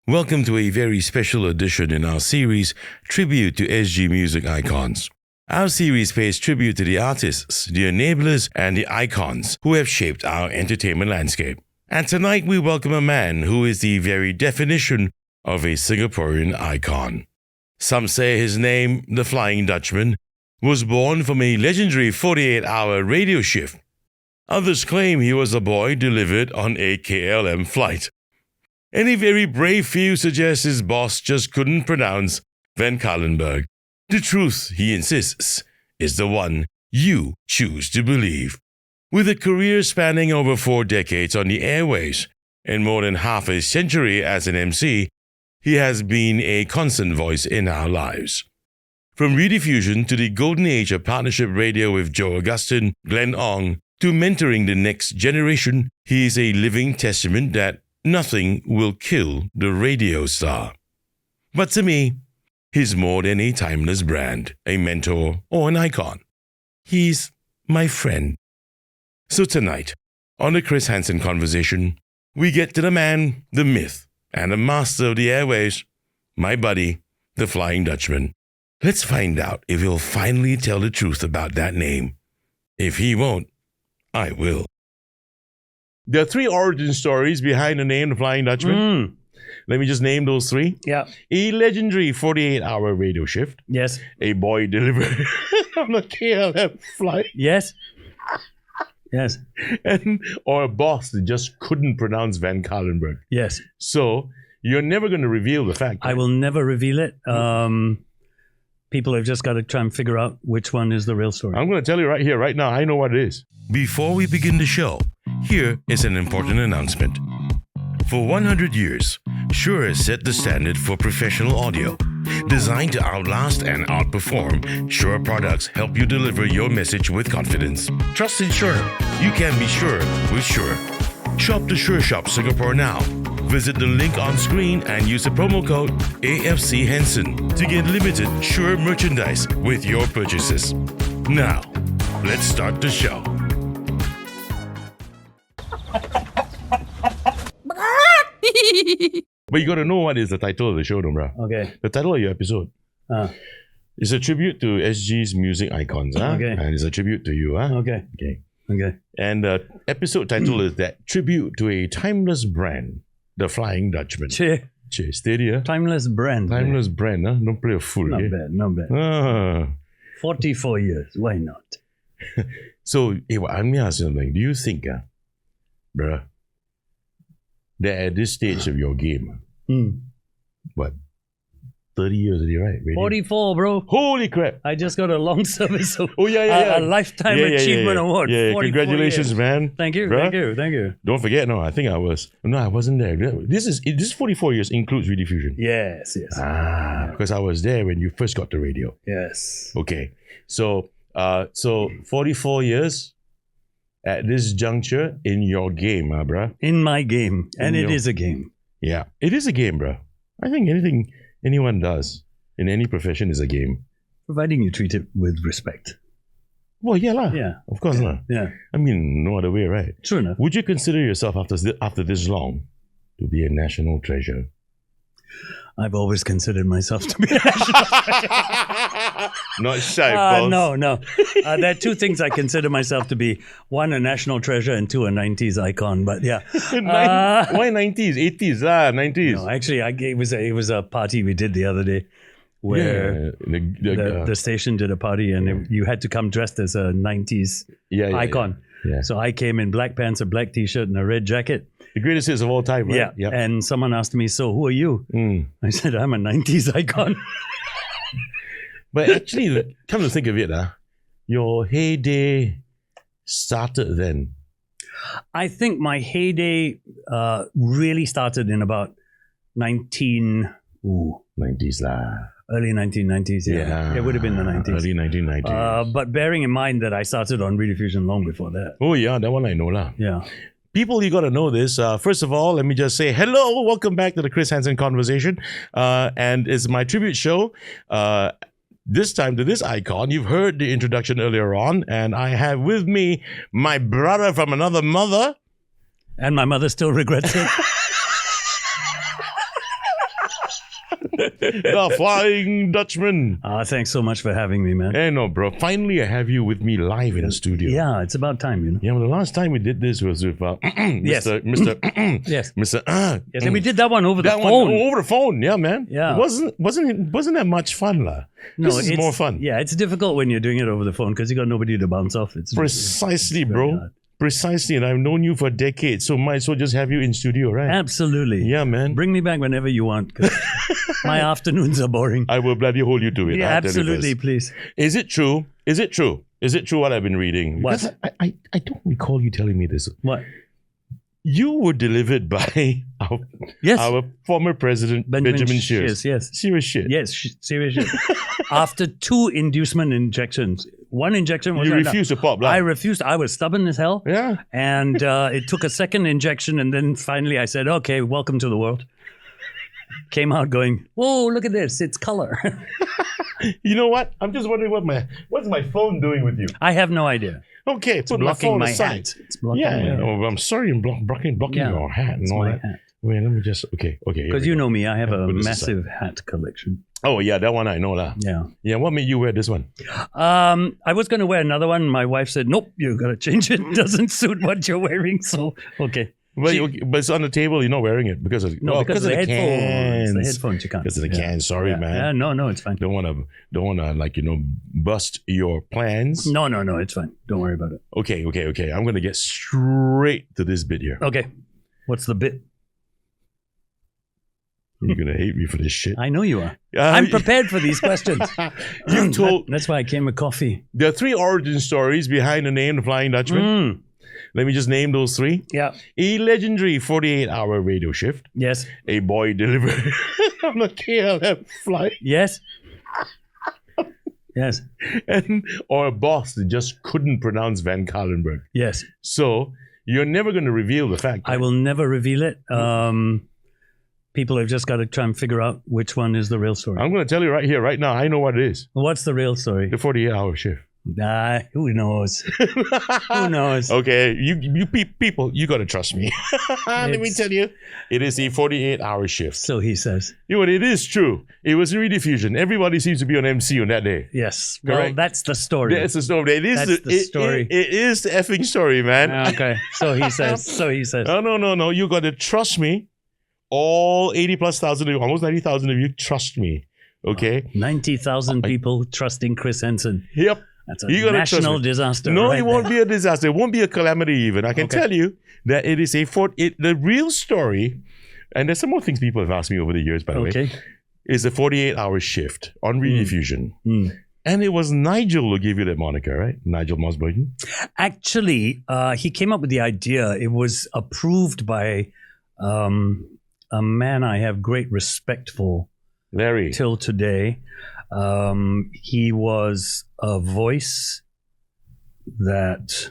Welcome to a very special edition in our series, Tribute to SG Music Icons. Our series pays tribute to the artists, the enablers, and the icons who have shaped our entertainment landscape. And tonight we welcome a man who is the very definition of a Singaporean icon. Some say his name, the Flying Dutchman, was born from a legendary 48-hour radio shift. Others claim he was a boy delivered on a KLM flight. And a very brave few suggest his boss just couldn't pronounce Van Cuylenburg. The truth, he insists, is the one you choose to believe. With a career spanning over 4 decades on the airways and more than half a century as an MC, he has been a constant voice in our lives. From rediffusion to the golden age of partnership radio with Joe Augustine, Glenn Ong, to mentoring the next generation, he is a living testament that nothing will kill the radio star. But to me, he's more than a timeless brand, a mentor, or an icon. He's my friend. So tonight, on the Chris Hansen Conversation, we get to the man, the myth, and the master of the airways, my buddy, the Flying Dutchman. Let's find out if he'll finally tell the truth about that name. If he won't, I will. There are 3 origin stories behind the name the Flying Dutchman. Let me just name those 3. Yeah. A legendary 48-hour radio shift. Yes. A boy delivered on a KLM flight. Yes. Yes. Or a boss that just couldn't pronounce Van Cuylenburg. Yes. So you're never going to reveal the fact. I will never reveal it. People have just got to try and figure out which one is the real story. I'm going to tell you right here, right now, I know what it is. Before we begin the show, here is an important announcement. For 100 years, Shure has set the standard for professional audio. Designed to outlast and outperform, Shure products help you deliver your message with confidence. Trust in Shure. You can be sure with Shure. Shop the Shure Shop Singapore now. Visit the link on screen and use the promo code AFC Hansen to get limited Shure merchandise with your purchases. Now, let's start the show. But you got to know what is the title of the show, though, bro. Okay. The title of your episode. It's a tribute to SG's music icons, huh? Okay. And it's a tribute to you, huh? Okay. Okay. Okay. And the episode title is that tribute to a timeless brand, the Flying Dutchman. Che. Steady, huh? Timeless brand. Timeless brand, huh? Don't play a fool. Not eh? bad. Not bad. Ah. 44 years. Why not? So, let me ask you something. Do you think, bruh, that at this stage of your game, what, 30 years already, right? Radio? 44, bro. Holy crap. I just got a long service. Yeah. A lifetime achievement award. Yeah, 44 congratulations, years. man. Thank you. Bruh. Thank you. Don't forget, I think I wasn't there. This 44 years includes rediffusion. Yes. Because I was there when you first got the radio. Yes. Okay. So 44 years at this juncture in your game, bruh. In my game. And it is a game. Yeah, it is a game, bruh. I think anything anyone does in any profession is a game. Providing you treat it with respect. Well, yeah lah. Yeah. Of course lah. Yeah. I mean, no other way, right? True enough. Would you consider yourself after this long to be a national treasure? I've always considered myself to be a national treasure. Not shy, boss. No. There are 2 things I consider myself to be. 1, a national treasure, and 2, a 90s icon. But yeah. Why 90s? 80s? 90s? No, actually, it was a party we did the other day where the station did a party and you had to come dressed as a 90s icon. Yeah. So I came in black pants, a black t-shirt, and a red jacket. The greatest hits of all time, right? Yeah. And someone asked me, so who are you? I said, I'm a 90s icon. But actually, come to think of it, your heyday started then. I think my heyday really started in about 90s lah. Early 1990s, yeah. It would have been the 90s. Early 1990s. But bearing in mind that I started on rediffusion long before that. Oh, yeah, that one I know lah. Yeah. People, you got to know this. First of all, let me just say hello. Welcome back to the Chris Hansen Conversation. And it's my tribute show. This time to this icon. You've heard the introduction earlier on. And I have with me my brother from another mother. And my mother still regrets it. The Flying Dutchman. Thanks so much for having me, man. Hey, no, bro. Finally, I have you with me live in the studio. Yeah, it's about time, you know. Yeah, well, the last time we did this was with Yes. Mr. Yes. Mr. Yes, and we did that one over the That phone. one over the phone, yeah, man. Yeah. It wasn't that much fun, lah. No, This is it's more fun. Yeah, it's difficult when you're doing it over the phone because you got nobody to bounce off. Precisely, it's very bro. hard. Precisely, and I've known you for decades, so might as well just have you in studio, right? Absolutely. Yeah, man. Bring me back whenever you want. 'Cause my afternoons are boring. I will bloody hold you to it. Yeah, I have to tell you absolutely, first. please. Is it true? Is it true? Is it true what I've been reading? What? Because I don't recall you telling me this. What? You were delivered by Yes. our former president, Benjamin Shears. Yes. Serious shit. Yes, serious shit. After 2 inducement injections, one injection was You refused to pop, I lah. refused. I was stubborn as hell. Yeah. And it took a second injection, and then finally I said, "Okay, welcome to the world." Came out going, "Whoa, look at this! It's color." You know what? I'm just wondering what's my phone doing with you? I have no idea. Okay, put my Blocking phone my aside. hat. It's blocking Yeah, my hat. oh, I'm sorry, I'm blocking Yeah, your hat and It's all my that. hat. Wait, let me just okay. here Because we you go. know me, I have a put this massive hat collection. Oh yeah, that one I know lah. Yeah. Yeah, what made you wear this one? I was going to wear another one. My wife said, "Nope, you got to change it. It doesn't suit what you're wearing." So, okay. But it's on the table. You're not wearing it because of Because of the headphones. cans. The headphones you can't. Because of the cans. Sorry, Yeah. man. Yeah, no, it's fine. Don't wanna like bust your plans. No, it's fine. Don't worry about it. Okay. I'm gonna get straight to this bit here. Okay. What's the bit? You're gonna hate me for this shit. I know you are. I'm prepared for these questions. You've told That's why I came with coffee. there are 3 origin stories behind the name the Flying Dutchman. Let me just name those 3. Yeah. A legendary 48-hour radio shift. Yes. A boy delivered on a KLM flight. Yes. Yes. Or a boss that just couldn't pronounce Van Cuylenburg. Yes. So you're never going to reveal the fact. I will never reveal it. People have just got to try and figure out which one is the real story. I'm going to tell you right here, right now. I know what it is. What's the real story? The 48-hour shift. Who knows? Who knows? Okay, you people, you got to trust me. Let me tell you, it is a 48-hour shift. So he says. You know what? It is true. It was a rediffusion. Everybody seems to be on MC on that day. Yes. Well, Correct. that's the story. That's the story. It is That's the story. It is the effing story, man. Okay. So he says. No. You got to trust me. All 80,000 of you, almost 90,000 of you, trust me. Okay. 90,000 people trusting Chris Henson. Yep. That's a You gotta trust national me. disaster. No, right it won't there. be a disaster. It won't be a calamity even. I can Okay. tell you that it is the real story, and there's some more things people have asked me over the years, by the way, Okay. is a 48-hour shift on rediffusion. Mm. And it was Nigel who gave you that moniker, right? Nigel Mosburgen. Actually, he came up with the idea. It was approved by a man I have great respect for Larry. till today. He was a voice that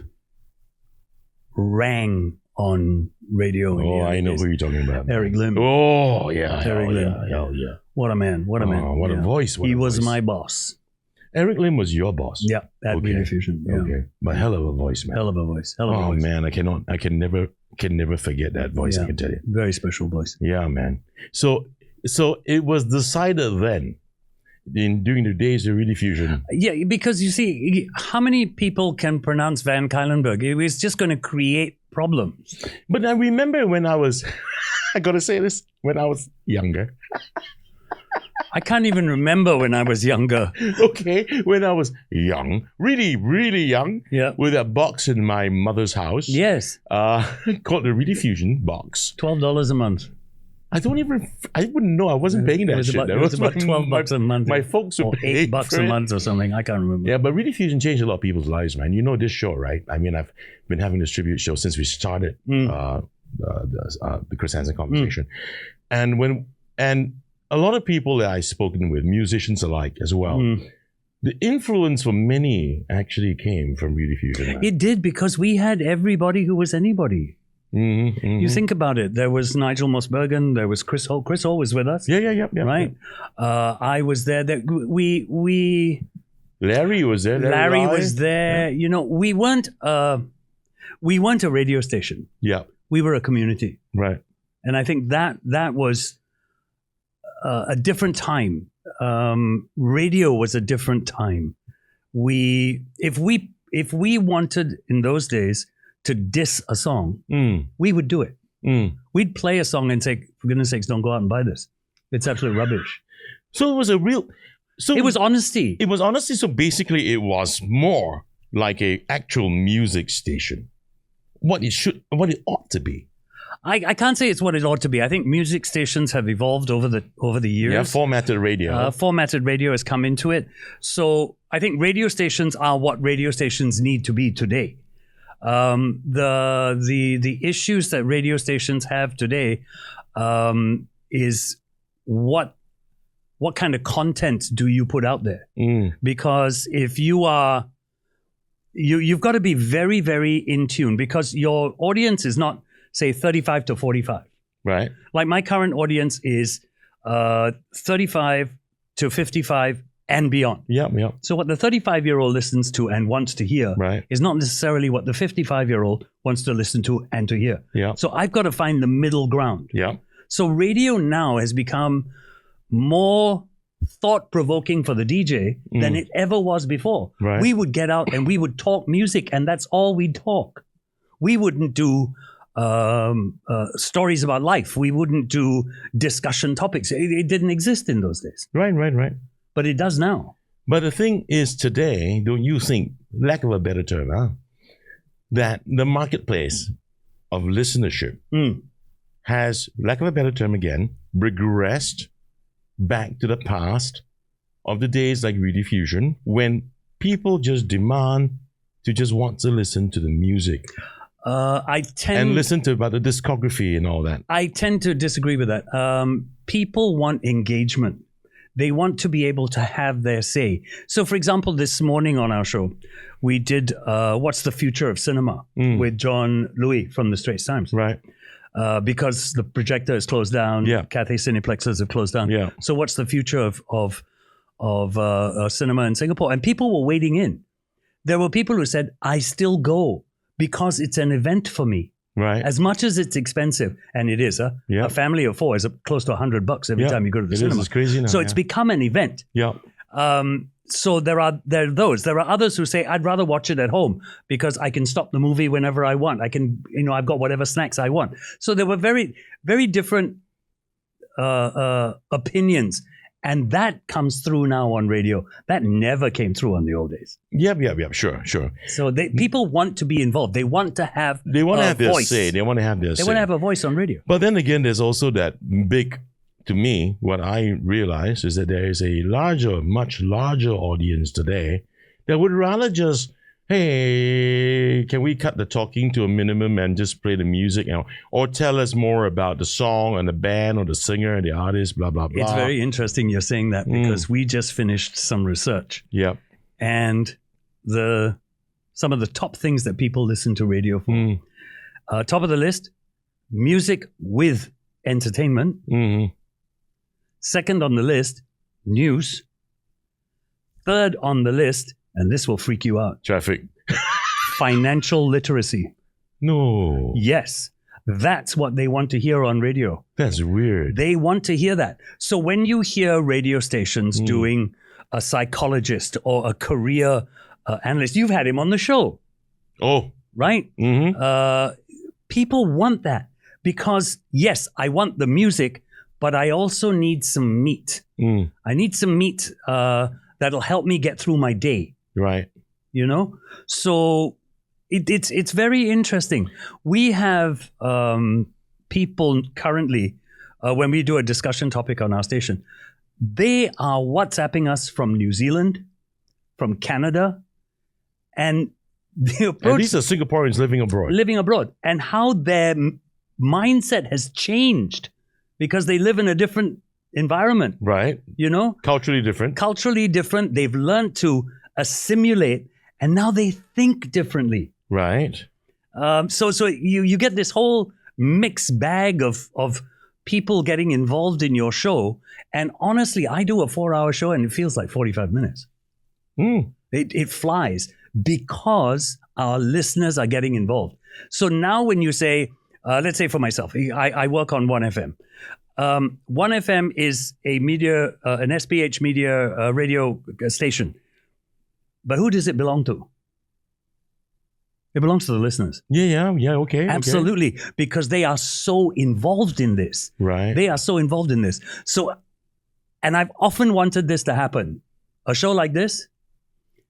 rang on radio. in the Oh, I early know days. who you're talking about. Eric Lim. Oh, yeah. Eric hell Lim. yeah. Hell yeah. What a man. What a man. Oh, what a voice. What he a was voice. my boss. Eric Lim was your boss. Yeah, at Okay. Rediffusion. Yeah. Okay. But hell of a voice, man. Hell of a voice. Hell of a Oh voice. man, I can never forget that voice. Yeah. I can tell you. Very special voice. Yeah, man. So it was decided then, during the days of rediffusion. Yeah, because you see, how many people can pronounce Van Cuylenburg? It was just going to create problems. But I remember when I was, I gotta say this, when I was younger. I can't even remember when I was younger. Okay, when I was young, really, really young, Yeah. with a box in my mother's house. Yes, Called the rediffusion box. $12 a month. I wouldn't know. I wasn't paying that shit. It was about $12 a month. My folks were or paying $8 for a it. month or something. I can't remember. Yeah, but rediffusion changed a lot of people's lives, man. You know this show, right? I mean, I've been having this tribute show since we started the Chris Hansen conversation, and a lot of people that I've spoken with, musicians alike as well, the influence for many actually came from rediffusion. Man. It did, because we had everybody who was anybody. Mm-hmm, mm-hmm. You think about it. There was Nigel Mosbergen. There was Chris Hall. Chris Hall was with us. Yeah. Right. I was there. Larry was there. Larry was there. Yeah. You know, we weren't a radio station. Yeah. We were a community. Right. And I think that was a different time. Radio was a different time. If we wanted in those days to diss a song, we would do it. We'd play a song and say, for goodness sakes, don't go out and buy this. It's absolute rubbish. So it was it was honesty. It was honesty. So basically it was more like a actual music station. What it ought to be. I can't say it's what it ought to be. I think music stations have evolved over the years. Yeah, formatted radio. Formatted radio has come into it. So I think radio stations are what radio stations need to be today. The issues that radio stations have today is what kind of content do you put out there? Because if you are, you've got to be very, very in tune, because your audience is not, say, 35 to 45. Right. Like my current audience is 35 to 55 and beyond. Yeah. So what the 35-year-old listens to and wants to hear is not necessarily what the 55-year-old wants to listen to and to hear. Yeah. So I've got to find the middle ground. Yeah. So radio now has become more thought-provoking for the DJ than it ever was before. Right. We would get out and we would talk music, and that's all we'd talk. We wouldn't do stories about life. We wouldn't do discussion topics. It didn't exist in those days. Right. But it does now. But the thing is today, don't you think, lack of a better term, that the marketplace of listenership has, lack of a better term again, regressed back to the past of the days like rediffusion, when people just demand to just want to listen to the music. And listen to about the discography and all that. I tend to disagree with that. People want engagement. They want to be able to have their say. So, for example, this morning on our show, we did What's the Future of Cinema with John Louis from the Straits Times. Right. Because the projector is closed down. Yeah. Cathay Cineplexes have closed down. Yeah. So what's the future of cinema in Singapore? And people were wading in. There were people who said, I still go because it's an event for me. Right. As much as it's expensive, and it is, a family of four is close to $100 every time you go to the cinema. It's crazy now. So it's become an event. Yeah. So there are those. There are others who say, I'd rather watch it at home because I can stop the movie whenever I want. I can, I've got whatever snacks I want. So there were very, very different opinions. And that comes through now on radio. That never came through on the old days. Yeah, sure. So people want to be involved. They want to have their say. They want to have their say. They want to have a voice on radio. But then again, there's also that big, to me, what I realize is that there is a much larger audience today that would rather just, hey, can we cut the talking to a minimum and just play the music, or tell us more about the song and the band or the singer and the artist, blah, blah, blah. It's very interesting you're saying that because we just finished some research. Yeah. And some of the top things that people listen to radio for. Top of the list, music with entertainment. Second on the list, news. Third on the list, and this will freak you out. Traffic. Financial literacy. No. Yes. That's what they want to hear on radio. That's weird. They want to hear that. So when you hear radio stations doing a psychologist or a career analyst, you've had him on the show. Oh. Right? People want that because, yes, I want the music, but I also need some meat. I need some meat that'll help me get through my day. Right. So it's very interesting. We have people currently, when we do a discussion topic on our station, they are WhatsApping us from New Zealand, from Canada, and the approach. And these are Singaporeans living abroad. And how their mindset has changed because they live in a different environment. Right. Culturally different. They've learned to assimilate, and now they think differently. Right. So you get this whole mixed bag of people getting involved in your show. And honestly, I do a 4-hour show and it feels like 45 minutes. It flies because our listeners are getting involved. So now when you say, let's say for myself, I work on 1FM. 1FM is a media, an SPH media radio station. But who does it belong to? It belongs to the listeners. Okay. Absolutely. Because they are so involved in this. Right. They are so involved in this. So, and I've often wanted this to happen. A show like this,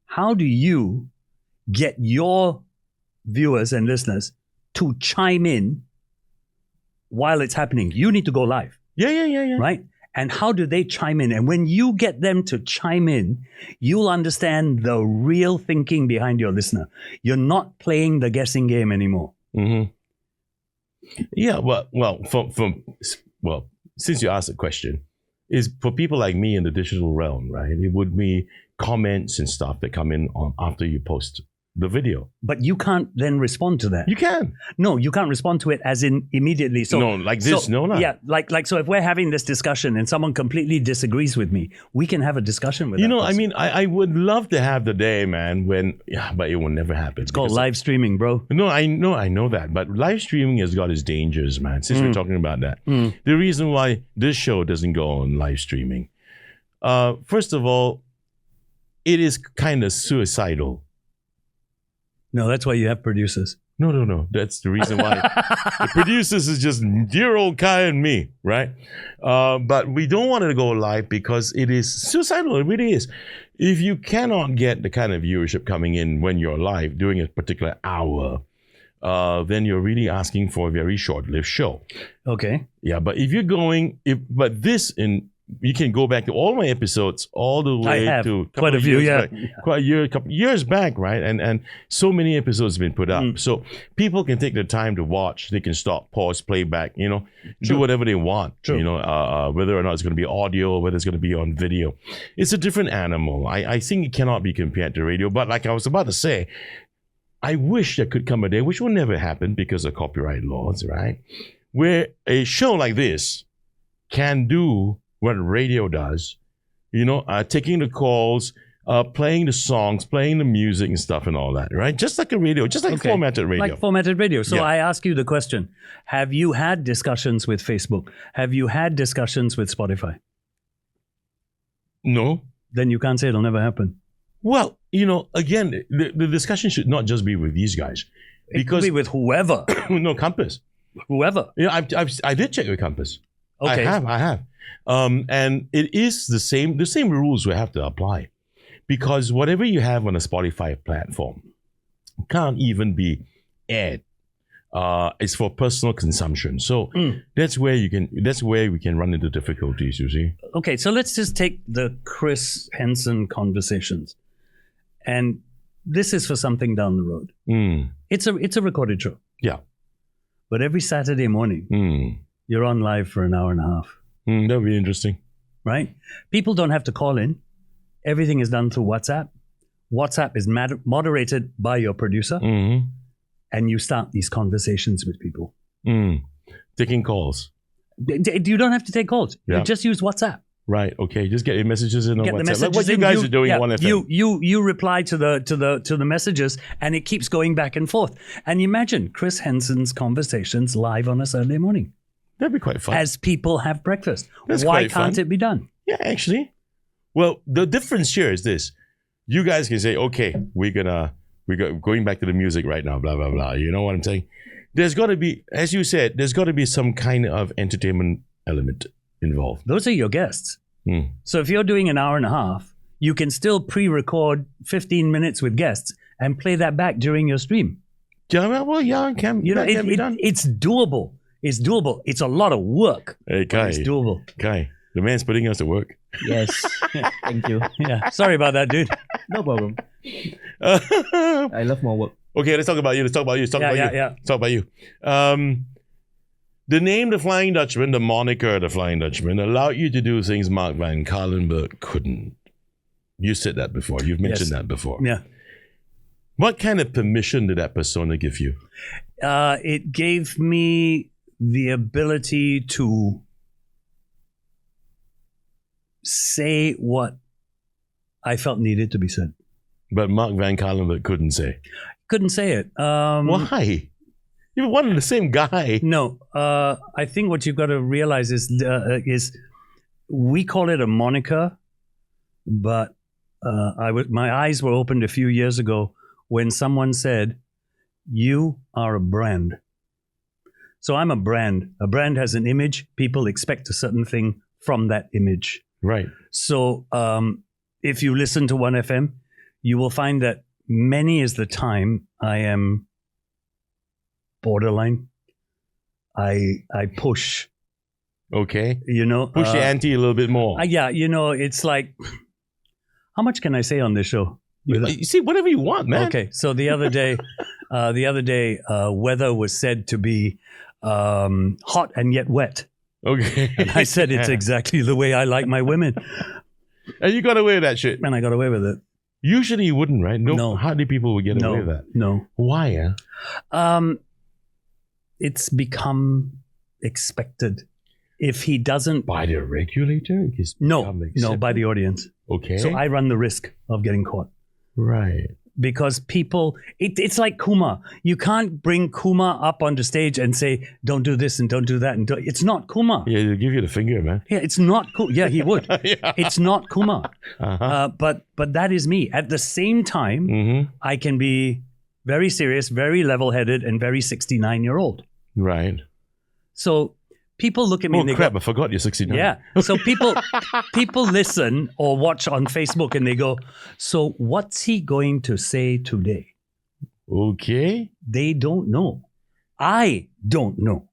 how do you get your viewers and listeners to chime in while it's happening? You need to go live. Yeah. Right? And how do they chime in? And when you get them to chime in, you'll understand the real thinking behind your listener. You're not playing the guessing game anymore. Mm-hmm. Yeah, well, since you asked the question, is for people like me in the digital realm, right? It would be comments and stuff that come in on after you post the video. But you can't then respond to that. You can. No, you can't respond to it as in immediately. So no, like this, no. Yeah, like so if we're having this discussion and someone completely disagrees with me, we can have a discussion with that person. I would love to have the day, man, when, but it will never happen. It's called live streaming, bro. No, I know that. But live streaming has got its dangers, man, since we're talking about that. The reason why this show doesn't go on live streaming, first of all, it is kind of suicidal. No, that's why you have producers. No. That's the reason why. The producers is just dear old Kai and me, right? But we don't want it to go live because it is suicidal. It really is. If you cannot get the kind of viewership coming in when you're live doing a particular hour, then you're really asking for a very short-lived show. Okay. Yeah, but if you're going, you can go back to all my episodes all the way to quite a few, a couple years back, right? And so many episodes have been put up. So people can take their time to watch. They can stop, pause, play back, do whatever they want, whether or not it's going to be audio or whether it's going to be on video. It's a different animal. I think it cannot be compared to radio. But like I was about to say, I wish there could come a day, which will never happen because of copyright laws, right? Where a show like this can do what radio does, taking the calls, playing the songs, playing the music and stuff and all that, right? Just like a radio, just like formatted radio. Like formatted radio. So I ask you the question, have you had discussions with Facebook? Have you had discussions with Spotify? No. Then you can't say it'll never happen. Well, again, the discussion should not just be with these guys. It could be with whoever. No, Compass. Whoever. Yeah, I did check with Compass. Okay. I have. And it is the same rules we have to apply, because whatever you have on a Spotify platform can't even be aired. It's for personal consumption. So that's where we can run into difficulties, you see. Okay, so let's just take the Chris Henson conversations. And this is for something down the road. It's a recorded show. Yeah. But every Saturday morning, you're on live for an hour and a half. That would be interesting. Right? People don't have to call in. Everything is done through WhatsApp. WhatsApp is moderated by your producer. And you start these conversations with people. Taking calls. You don't have to take calls. Yeah. You just use WhatsApp. Right. Okay. Just get your messages in on WhatsApp. Messages like what you guys are doing on 1FM. You reply to the messages, and it keeps going back and forth. And imagine Chris Henson's conversations live on a Sunday morning. That'd be quite fun. As people have breakfast. That's Why quite can't fun. it be done? Yeah, actually. Well, the difference here is this. You guys can say, okay, we're going back to the music right now, blah, blah, blah. You know what I'm saying? There's got to be, as you said, there's got to be some kind of entertainment element involved. Those are your guests. So if you're doing an hour and a half, you can still pre-record 15 minutes with guests and play that back during your stream. Yeah, well, yeah, it can be done. It's doable. It's doable. It's a lot of work. Hey, Kai. It's doable. Kai, the man's putting us to work. Yes. Thank you. Yeah. Sorry about that, dude. No problem. I love more work. Okay, let's talk about you. Let's talk about you. The name The Flying Dutchman, the moniker The Flying Dutchman, allowed you to do things Mark Van Cuylenburg couldn't. You said that before. You've mentioned that before. Yeah. What kind of permission did that persona give you? It gave me the ability to say what I felt needed to be said. But Mark Van Cuylenburg couldn't say. Couldn't say it. Why? You're one and the same guy. No, I think what you've got to realize is we call it a moniker, but my eyes were opened a few years ago when someone said, "You are a brand." So I'm a brand. A brand has an image. People expect a certain thing from that image. Right. So if you listen to 1FM, you will find that many is the time I am borderline. I push. Okay. Push the ante a little bit more. Yeah, it's like, how much can I say on this show? You see, whatever you want, man. Okay, so the other day, weather was said to be hot and yet wet. Okay. And I said it's exactly the way I like my women. And you got away with that shit. And I got away with it. Usually you wouldn't, right? No. Hardly people would get away with that. No. Why? It's become expected. If he doesn't... By the regulator? No, by the audience. Okay. So I run the risk of getting caught. Right. Because people... It's like Kumar. You can't bring Kumar up on the stage and say, don't do this and don't do that. It's not Kumar. Yeah, he'll give you the finger, man. Yeah, it's not cool. Yeah, he would. Yeah. It's not Kumar. Uh-huh. But that is me. At the same time, I can be very serious, very level-headed, and very 69-year-old. Right. So people look at me and they crap, go, I forgot you're 69. yeah. So people listen or watch on Facebook and they go, so what's he going to say today? Okay. They don't know. I don't know.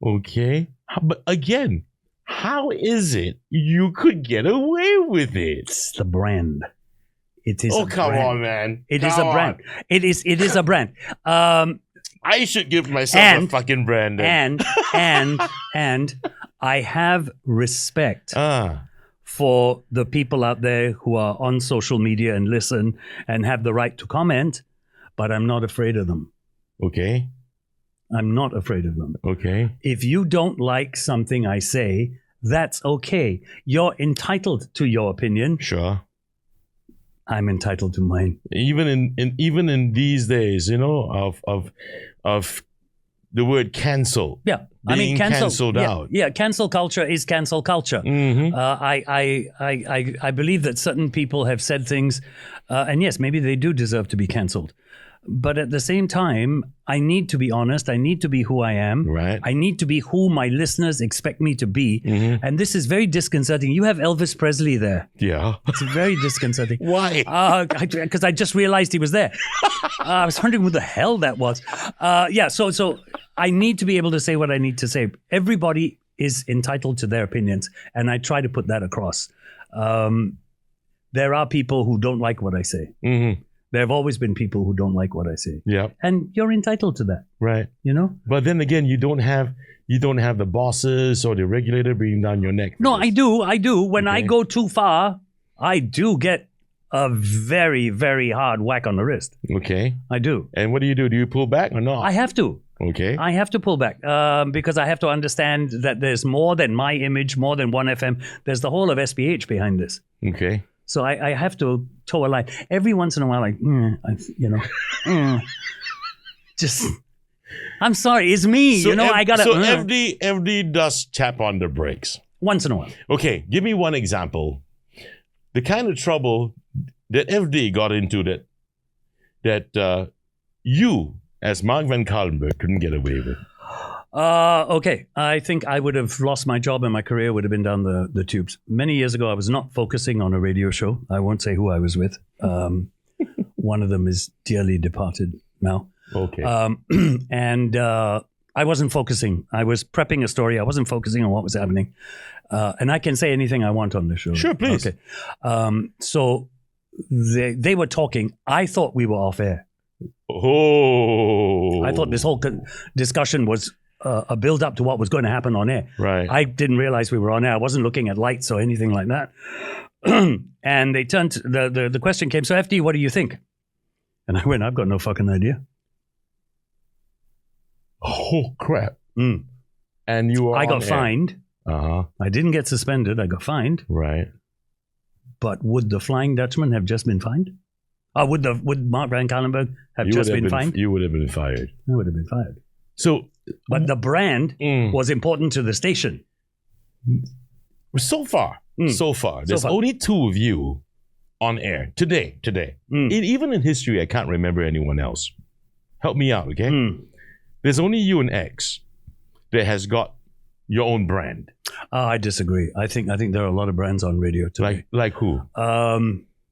Okay. But again, how is it you could get away with it? It's the brand. It is. Oh, come on, man. It is a brand. It is a brand. I should give myself a fucking brand. Then. And I have respect for the people out there who are on social media and listen and have the right to comment, but I'm not afraid of them. Okay. I'm not afraid of them. Okay. If you don't like something I say, that's okay. You're entitled to your opinion. Sure. I'm entitled to mine. Even in these days, of the word cancel. Yeah, being canceled out. Yeah, cancel culture is cancel culture. Mm-hmm. I believe that certain people have said things, and yes, maybe they do deserve to be canceled. But at the same time, I need to be honest. I need to be who I am. Right. I need to be who my listeners expect me to be. Mm-hmm. And this is very disconcerting. You have Elvis Presley there. Yeah. It's very disconcerting. Why? Because I just realized he was there. I was wondering who the hell that was. So I need to be able to say what I need to say. Everybody is entitled to their opinions, and I try to put that across. There are people who don't like what I say. Mm-hmm. There have always been people who don't like what I say. Yeah. And you're entitled to that. Right. But then again, you don't have the bosses or the regulator breathing down your neck. No, I do. When I go too far, I do get a very, very hard whack on the wrist. Okay. I do. And what do? Do you pull back or not? I have to. Okay. I have to pull back because I have to understand that there's more than my image, more than 1FM. There's the whole of SPH behind this. Okay. So I have to toe a line. Every once in a while, just, I'm sorry, it's me. So I got to. So FD does tap on the brakes. Once in a while. Okay, give me one example. The kind of trouble that FD got into that you, as Mark Van Cuylenburg, couldn't get away with. Okay. I think I would have lost my job and my career would have been down the tubes. Many years ago, I was not focusing on a radio show. I won't say who I was with. One of them is dearly departed now. Okay. And I wasn't focusing. I was prepping a story. I wasn't focusing on what was happening. And I can say anything I want on this show. Sure, please. Okay. So they were talking. I thought we were off air. Oh. I thought this whole discussion was a build up to what was going to happen on air. Right. I didn't realize we were on air. I wasn't looking at lights or anything like that. And they turned the question came, so FD, what do you think? And I went, I've got no fucking idea. Oh crap. And I got fined. Uh-huh. I didn't get suspended. I got fined. Right. But would the Flying Dutchman have just been fined? Would Mark Van Cuylenburg have just been fined? You would have been fired. I would have been fired. So But the brand was important to the station. so far, there's far. only two of you on air today. Even in history, I can't remember anyone else. Help me out, okay? There's only you and X that has got your own brand. I disagree. I think there are a lot of brands on radio today. Like who?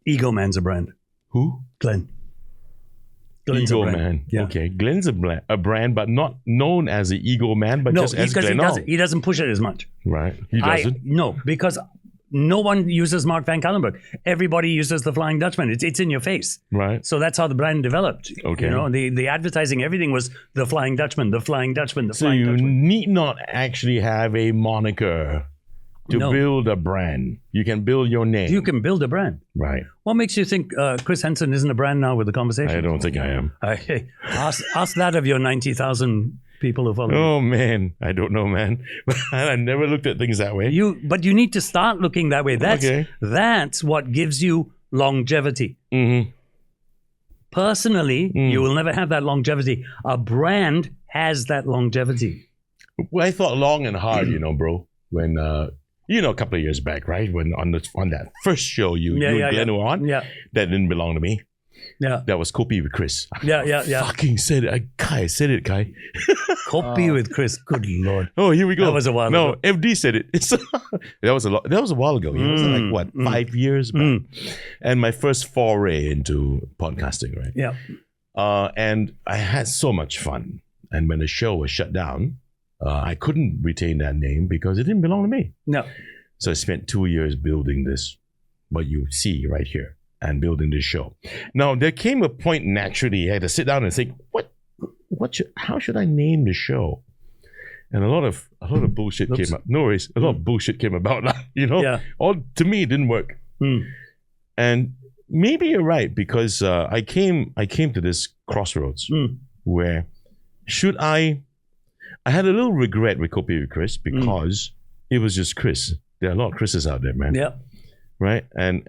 Ego Man's a brand. Who? Glenn's a Ego brand. Man. Yeah. Okay. Glenn's a brand, but not known as the Ego Man, but No, just as because Glenn. he doesn't push it as much. Right. He doesn't. No, because no one uses Mark Van Cuylenburg. Everybody uses the Flying Dutchman. It's in your face. Right. So that's how the brand developed. Okay. You know, the advertising, everything was the Flying Dutchman, the Flying Dutchman, the So Flying you Dutchman. need not actually have a moniker to No. build a brand. You can build your name. You can build a brand. Right. What makes you think Chris Henson isn't a brand now with the conversation? I don't think I am. Hey, ask that of your 90,000 people who follow you. Oh man, I don't know, man. I never looked at things that way. But you need to start looking that way. That's what gives you longevity. Mm-hmm. Personally, you will never have that longevity. A brand has that longevity. Well, I thought long and hard, bro. When a couple of years back, right? When on that first show you and Glenn were on, that didn't belong to me. Yeah. That was Copy with Chris. Yeah. Fucking said it. Kai said it, Kai. Copy with Chris. Good Lord. Oh, here we go. That was a while ago. No, FD said it. That was a while ago. It was like what, 5 years back. And my first foray into podcasting, right? Yeah. And I had so much fun. And when the show was shut down, I couldn't retain that name because it didn't belong to me. No. So I spent 2 years building this, what you see right here, and building this show. Now, there came a point naturally I had to sit down and think, how should I name the show? And a lot of bullshit came up. No worries. A lot of bullshit came about, Yeah. All to me, it didn't work. And maybe you're right, because I came to this crossroads where I had a little regret with Copy with Chris because it was just Chris. There are a lot of Chris's out there, man. Yeah. Right? And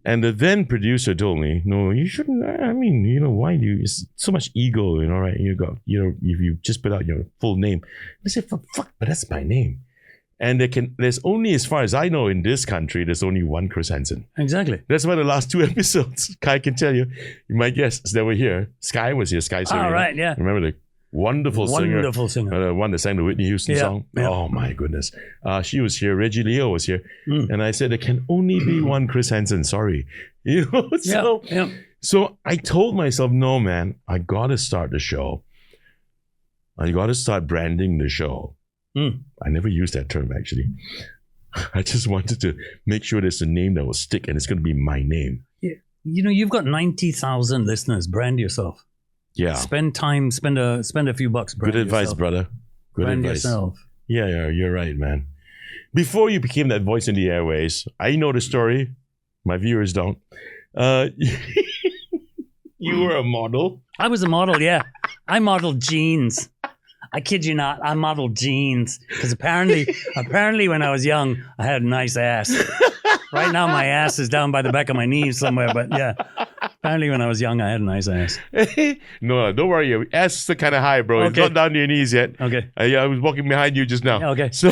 the then producer told me, no, you shouldn't. I mean, why do you? It's so much ego, right? You got, if you just put out your full name. I said, fuck, but that's my name. And there's only, as far as I know, in this country, there's only one Chris Hansen. Exactly. That's why the last 2 episodes, Kai can tell you my guests that were here. Sky was here, Sky Serena. Oh, right, yeah. Remember the wonderful singer, the one that sang the Whitney Houston song. Yeah. Oh my goodness, she was here. Reggie Leo was here, and I said there can only be one Chris Hansen. Sorry, So I told myself, no, man, I gotta start the show. I gotta start branding the show. I never used that term actually. I just wanted to make sure there's a name that will stick, and it's gonna be my name. Yeah. You've got 90,000 listeners. Brand yourself. Yeah. Spend time, spend a few bucks. Good advice, yourself. brother. Good brand advice. yourself. Yeah, you're right, man. Before you became that voice in the airways, I know the story. My viewers don't. You were a model. I was a model, yeah. I modeled jeans. I kid you not, I modeled jeans because apparently when I was young, I had a nice ass. Right now, my ass is down by the back of my knees somewhere, but yeah. Apparently, when I was young, I had a nice ass. No, don't worry. Your ass is still kind of high, bro. It's Okay. not down to your knees yet. Okay. I was walking behind you just now. Okay. So,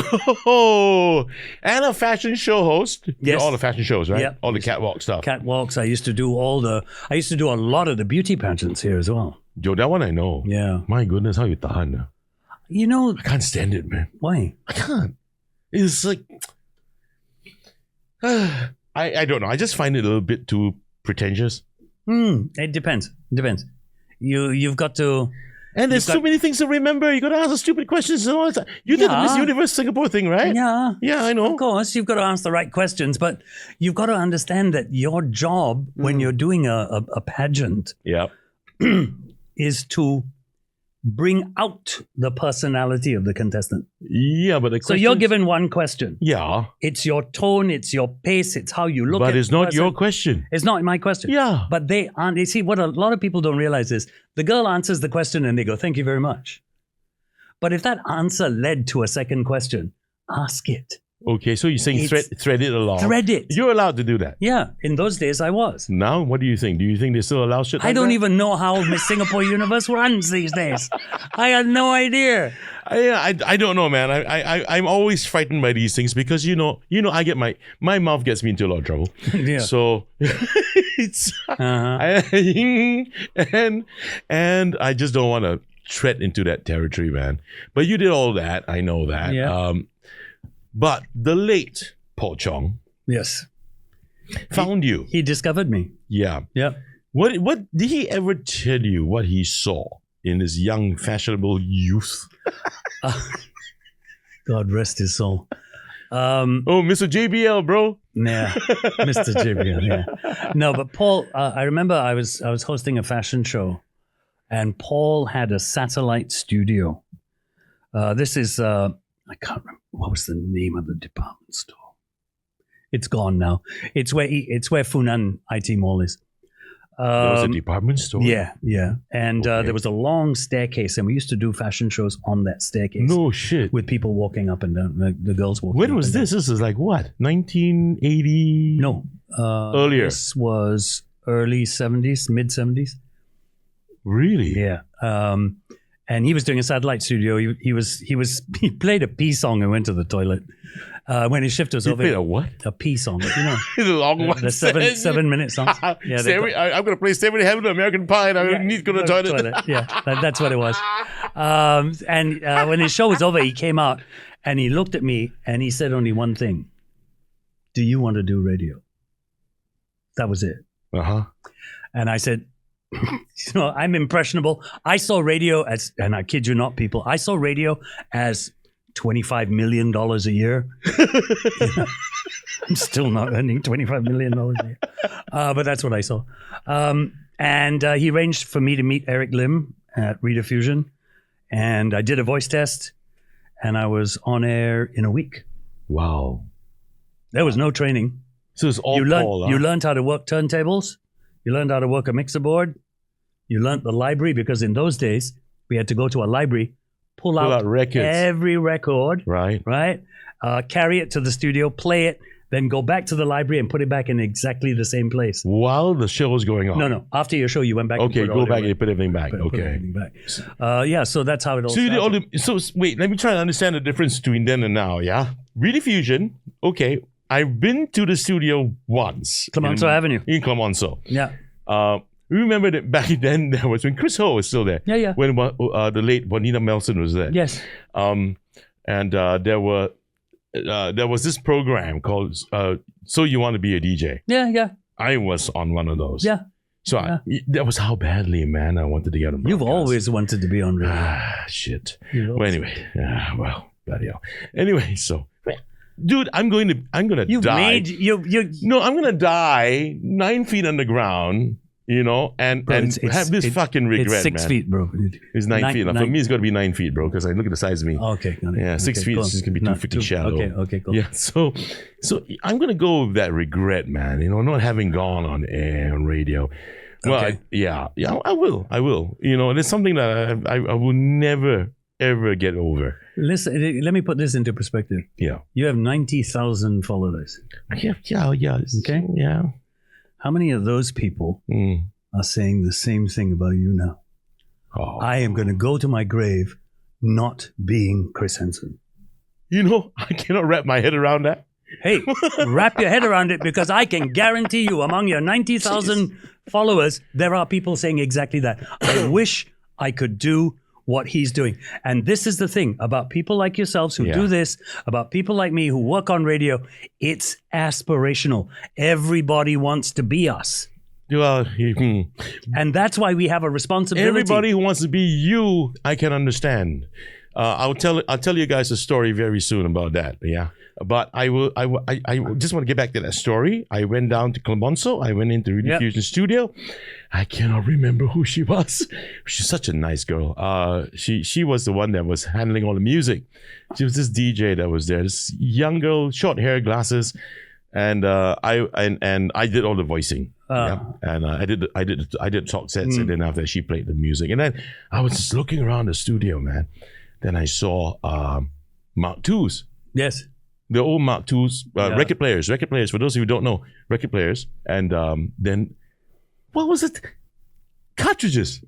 and a fashion show host. You know, Yes. all the fashion shows, right? Yeah. All the catwalk stuff. Catwalks. I used to do a lot of the beauty pageants here as well. Yo, that one I know. Yeah. My goodness, how you tahan? I can't stand it, man. Why? I can't. It's like, I don't know. I just find it a little bit too pretentious. It depends. You've got to. And there's so many things to remember. You got to answer stupid questions and all that. You did the Miss Universe Singapore thing, right? Yeah. Yeah, I know. Of course, you've got to ask the right questions, but you've got to understand that your job when you're doing a pageant Yeah. is to bring out the personality of the contestant. Yeah, but So you're given one question. Yeah. It's your tone, it's your pace, it's how you look at But it's the not person. your question. It's not my question. Yeah. But they aren't. You see, what a lot of people don't realize is the girl answers the question and they go, "Thank you very much." But if that answer led to a second question, ask it. Okay, so you're saying thread it along. Thread it. You're allowed to do that. Yeah, in those days I was. Now, what do you think? Do you think they still allow shit like I don't that? even know how Miss Singapore Universe runs these days. I had no idea. I don't know, man. I'm always frightened by these things because you know I get my mouth gets me into a lot of trouble. Yeah. So it's and I just don't want to tread into that territory, man. But you did all that. I know that. Yeah. But the late Paul Chong Yes. found you. He discovered me. Yeah. Yeah. What did he ever tell you what he saw in this young fashionable youth? God rest his soul. Oh, Mr. JBL, bro. Yeah, Mr. JBL. Yeah. No, but Paul. I remember I was hosting a fashion show, and Paul had a satellite studio. This is I can't remember what was the name of the department store. It's gone now. It's where Funan IT Mall is. There was a department store. Yeah. And there was a long staircase, and we used to do fashion shows on that staircase. No shit. With people walking up and down, the girls walking. When up was and this? This is like what? 1980? No. Earlier. This was early 70s, mid 70s. Really? Yeah. And he was doing a satellite studio. He played a P song and went to the toilet. When his shift was You over. played a what? A P song, you know. The long one. The 7-minute songs. Yeah, I'm going to play Stairway to Heaven to American Pie and I need to go to the toilet. Yeah, that's what it was. And when his show was over, he came out and he looked at me and he said only one thing. Do you want to do radio? That was it. Uh-huh. And I said, I'm impressionable. I saw radio as, and I kid you not, people, I saw radio as $25 million a year. I'm still not earning $25 million a year. But that's what I saw. And he arranged for me to meet Eric Lim at Reader Fusion. And I did a voice test. And I was on air in a week. Wow. There was no training. So it's all Paul, huh? You learned how to work turntables. You learned how to work a mixer board. You learned the library, because in those days, we had to go to a library, pull out records. Every record, right? Carry it to the studio, play it, then go back to the library and put it back in exactly the same place. While the show was going on? No. After your show, you went back. Okay, go back and put everything back. Put Okay. everything back. So that's how it all started. So wait, let me try to understand the difference between then and now, yeah? Reader Fusion, okay. I've been to the studio once. Clemenceau Avenue. In Clemenceau. Yeah. Remember that back then there was when Chris Ho was still there. Yeah. When the late Juanita Melson was there. Yes. And there was this program called So You Want to Be a DJ. Yeah. I was on one of those. Yeah. So that was how badly, man, I wanted to get on. You've always wanted to be on radio. Shit. Well, anyway, bloody hell. Anyway, so. Dude, I'm gonna die. No, I'm gonna die 9 feet underground, and have this fucking regret, it's 6 man. feet, bro. It's 9 feet. For me, it's got to be 9 feet, bro, because I look at the size of me. Okay. Yeah, 6 feet is just going to be 250 shallow. Okay, cool. Yeah, so I'm going to go with that regret, man, not having gone on air and radio. Well, Okay. I will. And it's something that I will never, ever get over. Listen, let me put this into perspective. Yeah. You have 90,000 followers. Yeah. Okay. Yeah. How many of those people are saying the same thing about you now? Oh. I am going to go to my grave not being Chris Henson. I cannot wrap my head around that. Hey, wrap your head around it, because I can guarantee you among your 90,000 followers, there are people saying exactly that. I wish I could do what he's doing. And this is the thing about people like yourselves who do this, about people like me who work on radio. It's aspirational. Everybody wants to be us. Well, and that's why we have a responsibility. Everybody who wants to be you, I can understand. I'll tell you guys a story very soon about that. Yeah. But I just want to get back to that story. I went down to Clemenceau. I went into Radio Fusion studio. I cannot remember who she was. She's such a nice girl. She was the one that was handling all the music. She was this DJ that was there. This young girl, short hair, glasses, and I did all the voicing. And I did talk sets, and then after that, she played the music. And then I was just looking around the studio, man. Then I saw Mark Too's. Yes. The old Mark IIs, Yeah. record players. For those of you who don't know, record players. And then, what was it? Cartridges.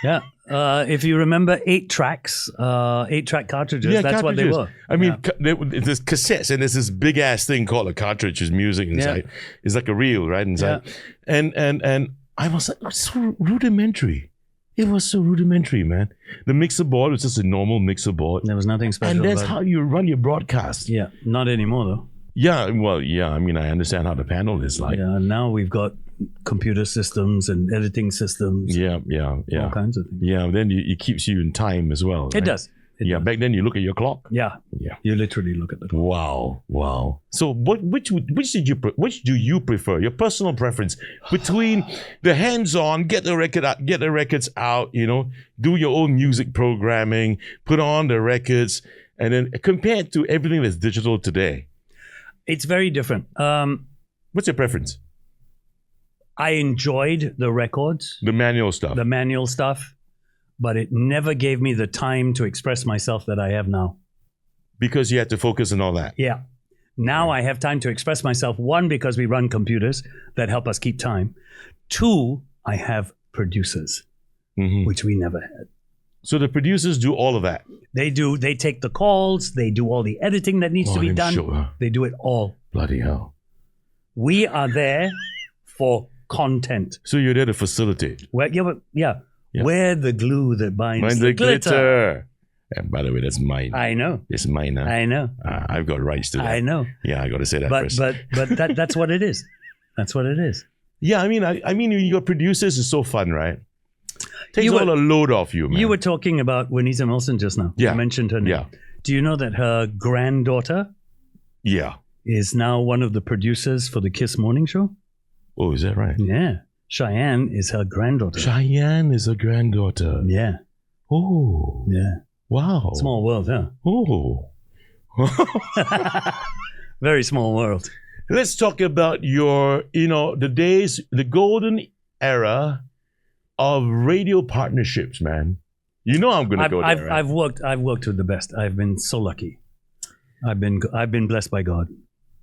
Yeah. If you remember 8-track cartridges, that's what they were. I mean, there's cassettes, and there's this big ass thing called a cartridge, is music inside. Yeah. It's like a reel, right, inside. Yeah. And I was like, it's so rudimentary. It was so rudimentary, man. The mixer board was just a normal mixer board. There was nothing special And that's about how you run your broadcast. it. Yeah, not anymore though. Yeah, well, yeah. I mean, I understand how the panel is like. Yeah, now we've got computer systems and editing systems. Yeah. All kinds of things. Yeah, then it keeps you in time as well. It right? does. It Yeah, does. back then you look at your clock. Yeah. Yeah. You literally look at the clock. Wow. So which do you prefer? Your personal preference between the hands-on, get the records out, do your own music programming, put on the records, and then compared to everything that's digital today. It's very different. What's your preference? I enjoyed the records, The manual stuff. the manual stuff, but it never gave me the time to express myself that I have now. Because you had to focus on all that. Yeah. Now I have time to express myself. One, because we run computers that help us keep time. Two, I have producers, Mhm. which we never had. So the producers do all of that. They take the calls, they do all the editing that needs to be I'm done. sure. They do it all. Bloody hell. We are there for content. So you're there to facilitate. Yeah. Yeah. We're the glue that binds Mind the glitter. And by the way, that's mine. I know. It's mine. Huh? I know. I've got rights to that. I know. Yeah, I got to say that But first. that's what it is. That's what it is. Yeah, I mean, your producers is so fun, right? Takes You were- all the load off you, man. You were talking about Juanita Wilson just now. Yeah. You mentioned her name. Yeah. Do you know that her granddaughter Yeah. is now one of the producers for the Kiss Morning Show? Oh, is that right? Yeah. Cheyenne is her granddaughter. Cheyenne is a granddaughter. Yeah. Oh. Yeah. Wow. Small world, huh? Oh. Very small world. Let's talk about your, the golden era of radio partnerships, man. You know I'm going to go there, right? I've worked with the best. I've been so lucky. I've been blessed by God.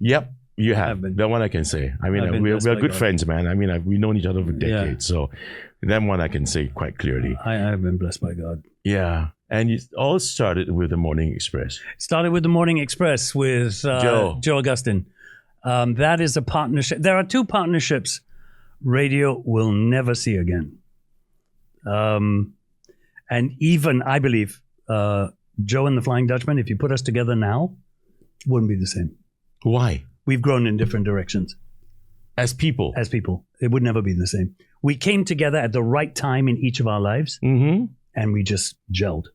Yep, you have. I've been- That one I can say. I I've mean, been we're blessed by good God. friends, man. I mean, we've known each other for decades. So that one I can say quite clearly. I've been blessed by God. Yeah. And it all started with the Morning Express. Started with the Morning Express with Joe. Joe Augustine. That is a partnership. There are two partnerships radio will never see again. And even, I believe, Joe and the Flying Dutchman, if you put us together now, wouldn't be the same. Why? We've grown in different directions As people. as people. It would never be the same. We came together at the right time in each of our lives, Mm-hmm. and we just gelled.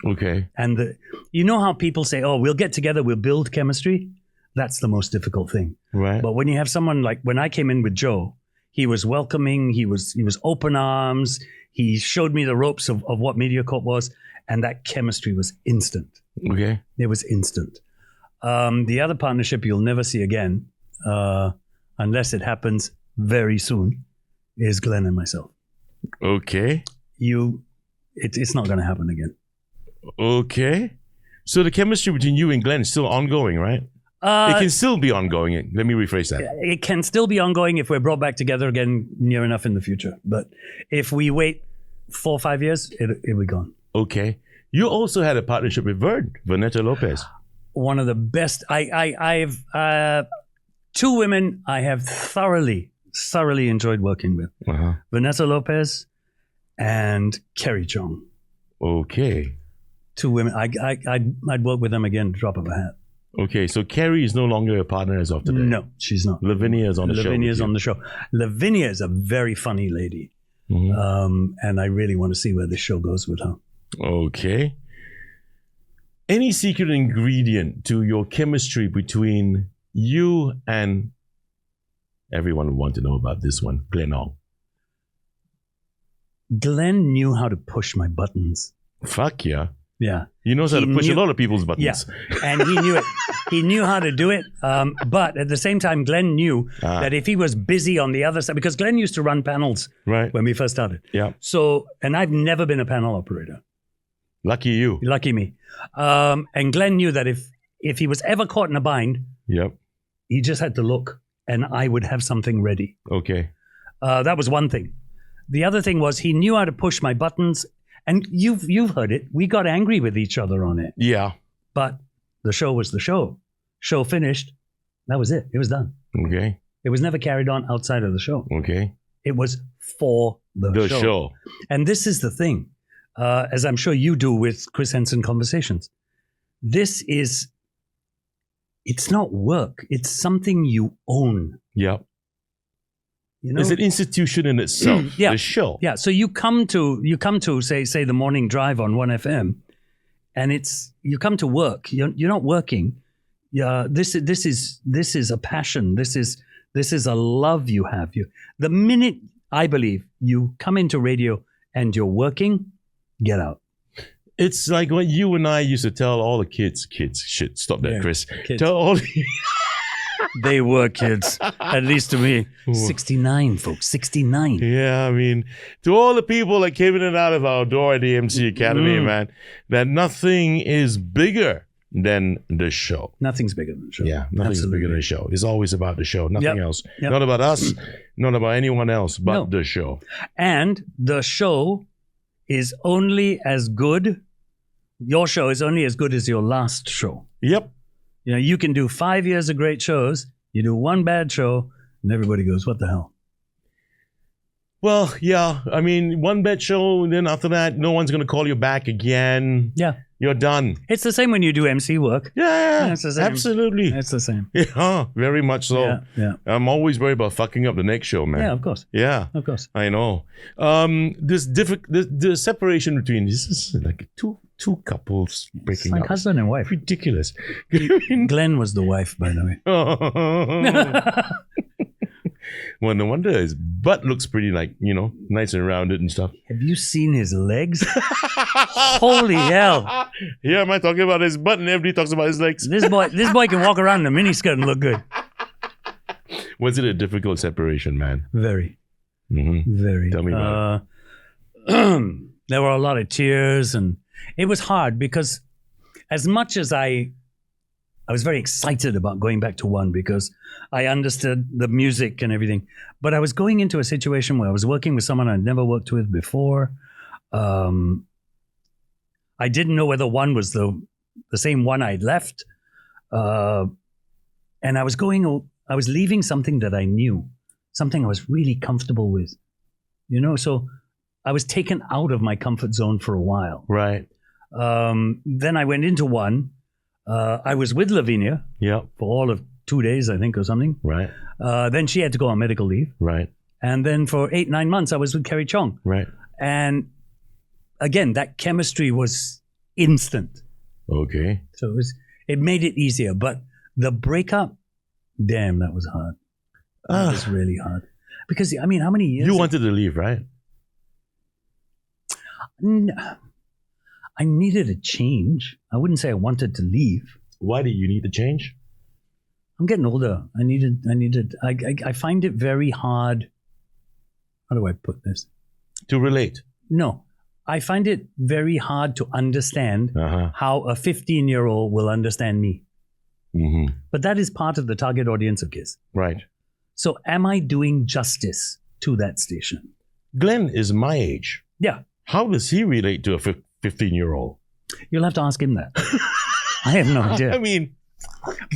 Okay. And you know how people say, oh, we'll get together, we'll build chemistry? That's the most difficult thing. Right. But when you have someone like, when I came in with Joe, he was welcoming, he was open arms, he showed me the ropes of what MediaCorp was, and that chemistry was instant. Okay. It was instant. The other partnership you'll never see again, unless it happens very soon, is Glenn and myself. Okay. It's not going to happen again. Okay. So the chemistry between you and Glenn is still ongoing, right? It can still be ongoing. Let me rephrase that. It can still be ongoing if we're brought back together again near enough in the future. But if we wait 4 or 5 years, it'll be gone. Okay. You also had a partnership with Vanessa Lopez. One of the best. I've two women I have thoroughly enjoyed working with. Uh-huh. Vanessa Lopez and Kerry Chong. Okay. Two women. I'd work with them again, drop of a hat. Okay. So Carrie is no longer a partner as of today. No, she's not. Lavinia is on the show. Lavinia's with on you. the show. Lavinia is a very funny lady. Mhm. And I really want to see where this show goes with her. Okay. Any secret ingredient to your chemistry between you and everyone would want to know about this one, Glenn Ong? Glenn knew how to push my buttons. Fuck yeah. Yeah. He knows how He to push a knew- lot of people's Yeah. buttons. And he knew it. He knew how to do it. But at the same time, Glenn knew that if he was busy on the other side, because Glenn used to run panels Right. when we first started. Yeah. So, and I've never been a panel operator. Lucky you. Lucky me. And Glenn knew that if he was ever caught in a bind, Yep. he just had to look, and I would have something ready. Okay. That was one thing. The other thing was he knew how to push my buttons, and you've heard it. We got angry with each other on it, Yeah. but the show was the show. Show finished. That was it. It was done. Okay. It was never carried on outside of the show. Okay. It was for the show. And this is the thing, as I'm sure you do with Chris Henson Conversations. It's not work. It's something you own. Yep. You know? It's an institution in itself. Yeah. The show. Yeah. So you come to say the morning drive on 1FM, and you come to work. You're not working. Yeah. This is a passion. This is a love you have. The minute I believe you come into radio and you're working, get out. It's like what you and I used to tell all the kids. Shit, stop that, Yeah, Chris. kids. Tell all the... They were kids, at least to me. 69, folks, 69. Yeah, I mean, to all the people that came in and out of our door at the MC Academy, man, that nothing is bigger than the show. Nothing's bigger than the show. Yeah, nothing's Absolutely. bigger than the show. It's always about the show, nothing else. Yep. Not about us, not about anyone else, but No. the show. And the show is only as good. Your show is only as good as your last show. Yep. You know, you can do 5 years of great shows. You do one bad show, and everybody goes, "What the hell?" Well, yeah. I mean, one bad show, then after that, no one's going to call you back again. Yeah, You're done. it's the same when you do MC work. Yeah, it's the same. absolutely. It's the same. Yeah, very much so. Yeah. I'm always worried about fucking up the next show, man. Yeah, of course, Yeah, of course. I know. The separation between this is like two couples It's breaking like up. husband and wife. Ridiculous. Glenn was the wife, by the way. Well, no wonder his butt looks pretty nice and rounded and stuff. Have you seen his legs? Holy hell! Yeah, am I talking about his butt and everybody talks about his legs? This boy can walk around in a miniskirt and look good. Was it a difficult separation, man? Very, very. Tell me about There were a lot of tears, and it was hard because, as much as I was very excited about going back to one because I understood the music and everything, but I was going into a situation where I was working with someone I'd never worked with before. I didn't know whether one was the same one I'd left, and I was leaving something that I knew, something I was really comfortable with, so I was taken out of my comfort zone for a while. Right. Then I went into one. I was with Lavinia Yep. for all of 2 days, I think, or something. Right. Then she had to go on medical leave. Right. And then for 8-9 months, I was with Kerry Chong. Right. And again, that chemistry was instant. Okay. So it made it easier. But the breakup, damn, that was hard. That was really hard. Because, I mean, how many years? You wanted to leave, right? I needed a change. I wouldn't say I wanted to leave. Why did you need to change? I'm getting older. I find it very hard. How do I put this? To relate. No, I find it very hard to understand how a 15-year-old will understand me. Mm-hmm. But that is part of the target audience of KISS. Right. So am I doing justice to that station? Glenn is my age. Yeah. How does he relate to a 15-year-old? You'll have to ask him that. I have no idea. I mean,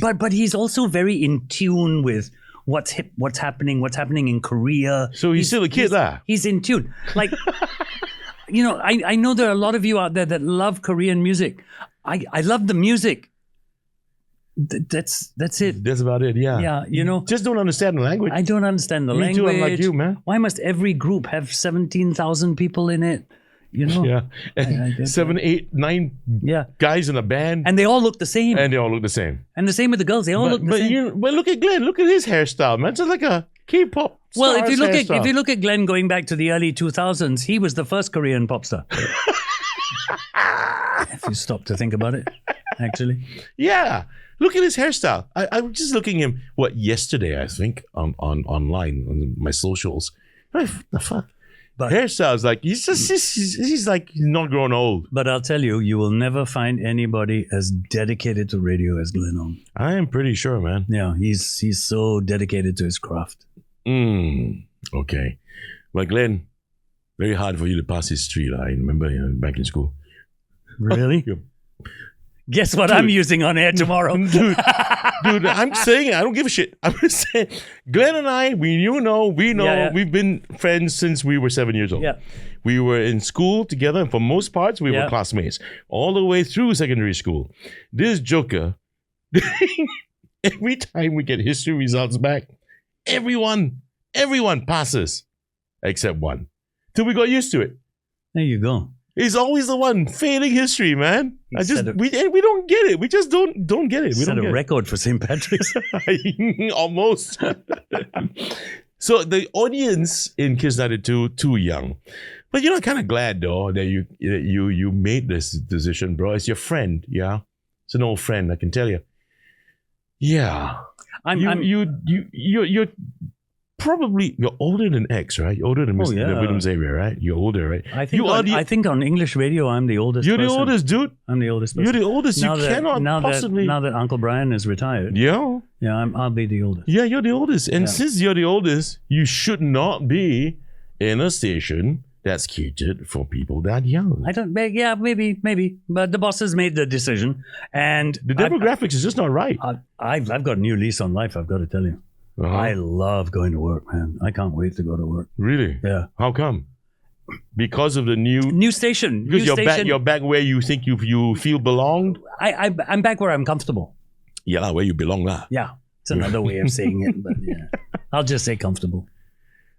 but he's also very in tune with what's happening in Korea. so he's still a kid, lah. He's in tune. Like, I know there are a lot of you out there that love Korean music. I love the music. That's it. That's about it, yeah. Yeah, Just don't understand the language. I don't understand the Me language. too, I'm like you, man. Why must every group have 17,000 people in it? Yeah. And I get 7, 8, 9 Yeah. guys in a band. And they all look the same. And they all look the same. And the same with the girls. They all look the same. But look at Glenn. Look at his hairstyle, man. It's like a K-pop Well, if star's you look at Glenn going back to the early 2000s, he was the first Korean pop star. If you stop to think about it, actually. Yeah. Look at his hairstyle. I was just looking at him, yesterday, I think, online, on my socials. What the fuck? But hairstyles, like he's like not grown old. but I'll tell you, you will never find anybody as dedicated to radio as Glenn Ong. I am pretty sure, man. Yeah, he's so dedicated to his craft. Okay. Well, Glenn, very hard for you to pass history. I remember back in school. Really? Yep. Guess what I'm using on air tomorrow? Dude, I'm saying it. I don't give a shit. I'm just saying, Glenn and I, we know, Yeah. we've been friends since we were 7 years old. Yeah. We were in school together, and for most parts, we were Yeah. classmates all the way through secondary school. This joker, every time we get history results back, everyone passes except one. Till we got used to it. There you go. He's always the one failing history, man. He We set a- we don't get it. We just don't get it. We Set don't a get it. record for St. Patrick's. Almost. So the audience in Kiss 92 too young, but I'm kind of glad though that you made this decision, bro. It's your friend, yeah. It's an old friend, I can tell you. Yeah, you're probably you're older than X, right? You're older than Mr. yeah. William Xavier, right? You're older, right? I think on English radio, I'm the oldest. You're the person. oldest, dude. I'm the oldest person. You're the oldest. You cannot possibly. Now that Uncle Brian is retired, Yeah. I'll be the oldest. Yeah, you're the oldest. And Yeah. since you're the oldest, you should not be in a station that's catered for people that young. Maybe. But the bosses made the decision. And The demographics is just not right. I've got a new lease on life, I've got to tell you. Uh-huh. I love going to work, man. I can't wait to go to work. Really? Yeah. How come? Because of the New station. Because new station. you're back where you think you feel belonged? I'm back where I'm comfortable. Yeah, lah, where you belong lah. Yeah. It's another way of saying it, but yeah. I'll just say comfortable.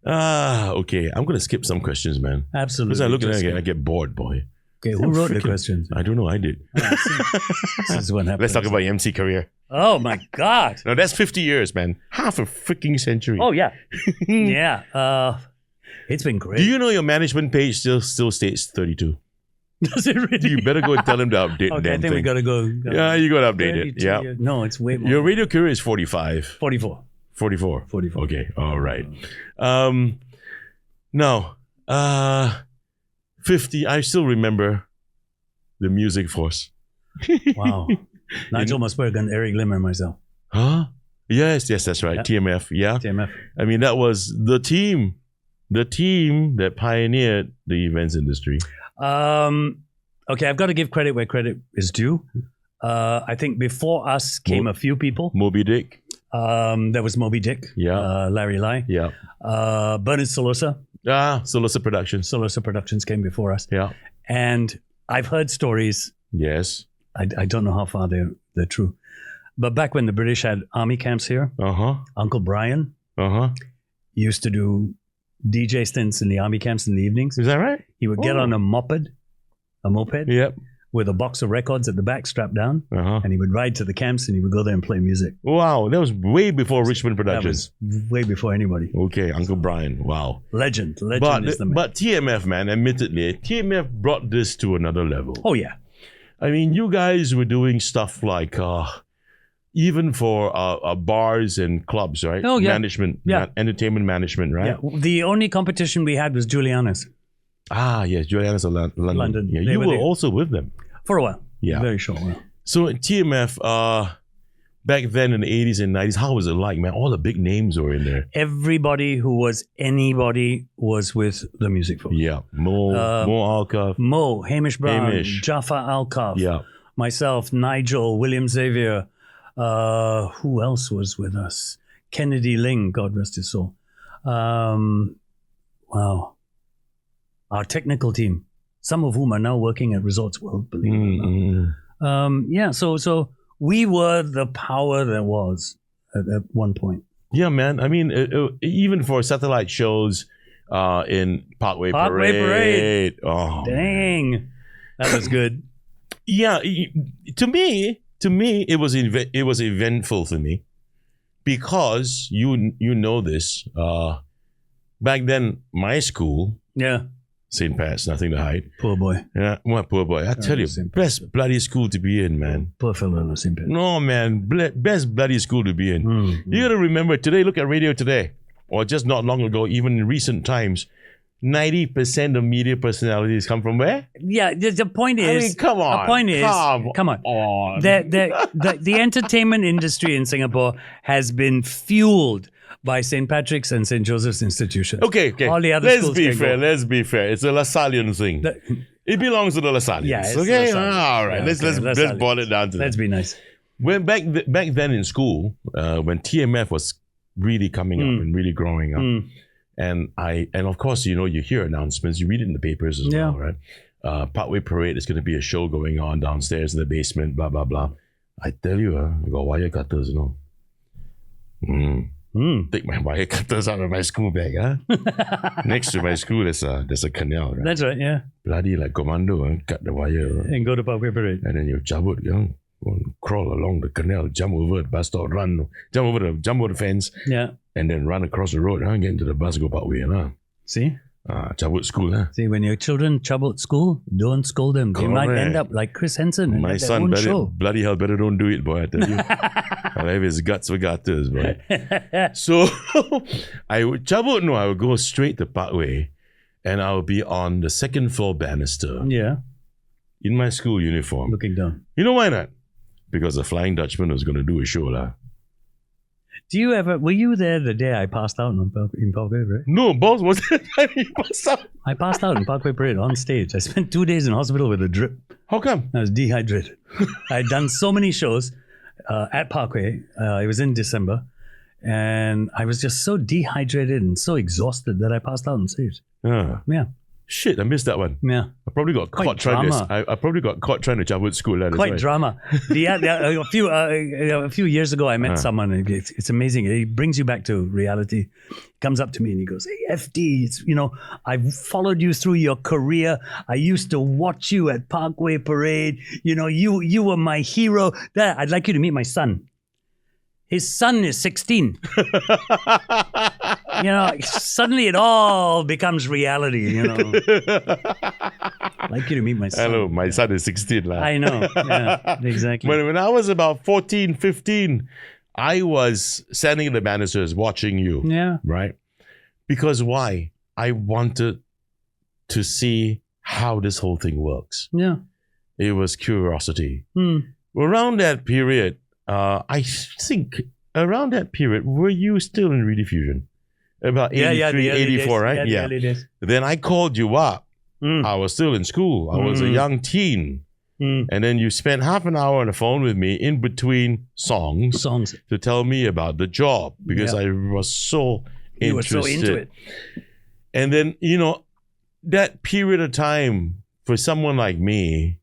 Okay. I'm going to skip some questions, man. Absolutely. Because I look at Just- it, I get bored, boy. Okay, who wrote the Freaking- questions? I don't know. I did. This is what happens. Let's talk about your MC career. Oh my God. No, that's 50 years, man. Half a freaking century. Oh yeah. Yeah. It's been great. Do you know your management page still states 32? Does it really? You better go and tell him to update Okay, I damn think we thing. gotta go. Yeah, you got to update it. 32 Yeah. years. No, it's way more. Your radio career is 45. 44. 44. 44. Okay. All right. Now, 50. I still remember the Music Force. Wow. Nigel Musberg and Eric Lim and myself. Huh? Yes, that's right. Yeah. TMF. Yeah. TMF. I mean, that was the team that pioneered the events industry. Okay, I've got to give credit where credit is due. I think before us came a few people. Moby Dick. There was Moby Dick. Yeah. Larry Lai. Yeah. Bernard Solosa. Solosa Productions. Solosa Productions came before us. Yeah. And I've heard stories. Yes. I don't know how far they're true. But back when the British had army camps here, Uh-huh. Uncle Brian Uh-huh. used to do DJ stints in the army camps in the evenings. Is that right? He would get Oh. on a moped Yep. with a box of records at the back strapped down, Uh-huh. and he would ride to the camps and he would go there and play music. Wow, that was way before Richmond That Productions. was way before anybody. Okay, Uncle Brian. Wow. Legend is the man. But TMF, man, admittedly, TMF brought this to another level. Oh yeah. I mean, you guys were doing stuff like even for bars and clubs, right? Oh, yeah. Management, Yeah. entertainment management, right? Yeah. The only competition we had was Juliana's Yes, Juliana's London. London. Yeah, They you were were there. also with them. for a while. Yeah. Very short while. So at TMF, back then in the 80s and 90s, how was it like, man? All the big names were in there. Everybody who was anybody was with the music folks. Yeah, Mo Alka. Mo, Hamish Brown, Hamish. Jaffa Alkaf, Yeah. myself, Nigel, William Xavier. Who else was with us? Kennedy Ling, God rest his soul. Wow. Our technical team, some of whom are now working at Resorts World, believe it or not. Mm-hmm. So we were the power there was at one point. Yeah, man. I mean, even for satellite shows in Parkway Parade. Oh, Dang. That was good. yeah. To me, it was eventful for me because you know this. Back then, my school, Yeah. St. Pat's, nothing to hide. Poor boy. Yeah, what poor boy. I tell you, St. Pat's. best bloody school to be in, man. Poor fellow, St. Pat. No, man, best bloody school to be in. Mm. You got to remember today. Look at radio today, or just not long ago, even in recent times. 90% of media personalities come from where? Yeah, the point is. I mean, come on. The point is. Come on. The entertainment industry in Singapore has been fueled by St. Patrick's and St. Joseph's institutions. Okay. All the other Let's schools be can fair. go. Let's be fair. It's a LaSallian thing. It belongs to the LaSallians. Yeah, it's okay. LaSallian. All right. Yeah, let's LaSallians. boil it down to Let's that. be nice. When back then in school, when TMF was really coming up and really growing up, and of course, you hear announcements, you read it in the papers as well, right? Parkway Parade is going to be a show going on downstairs in the basement, blah blah blah. I tell you, I got wire cutters, Take my wire cutters out of my school bag, Next to my school, there's a canal, right? That's right, yeah. Bloody like commando, cut the wire, And go to Parkway Parade. and then you jabut, crawl along the canal, jump over the bus stop, run, jump over the fence, Yeah. and then run across the road, get into the bus, go Parkway, See? Jabut school, See, when your children trouble at school, don't scold them. They might end up like Chris Henson and My have their son, own show. bloody hell, better don't do it, boy, I tell you. I'll have his guts for gutters, boy. So, I would go straight to Parkway, and I would be on the second floor banister Yeah, in my school uniform. looking down. You know why not? Because the Flying Dutchman was going to do a show, lah. Were you there the day I passed out in Parkway Parade? No, boss was passed out. I passed out in Parkway Parade on stage. I spent 2 days in hospital with a drip. How come? I was dehydrated. I had done so many shows at Parkway. It was in December. And I was just so dehydrated and so exhausted that I passed out on stage. Yeah. Shit, I missed that one. Yeah. I probably got Quite caught trying drama. to. I probably got caught trying to jump with school. That's Quite why. drama. A few years ago, I met someone. And it's amazing. He brings you back to reality. Comes up to me and he goes, "Hey, FD, I've followed you through your career. I used to watch you at Parkway Parade. You were my hero. I'd like you to meet my son. His son is 16." Suddenly it all becomes reality. I'd like you to meet my son. Hello, my son is 16. I know. Yeah, exactly. When I was about 14, 15, I was standing in the banisters watching you. Yeah. Right? Because why? I wanted to see how this whole thing works. Yeah. It was curiosity. Around that period, I think around that period, were you still in Rediffusion? About 83, 84, right? Yeah. The early days. Then I called you up. I was still in school. I was a young teen. And then you spent half an hour on the phone with me in between songs to tell me about the job because I was so interested. You were so into it. And then, that period of time for someone like me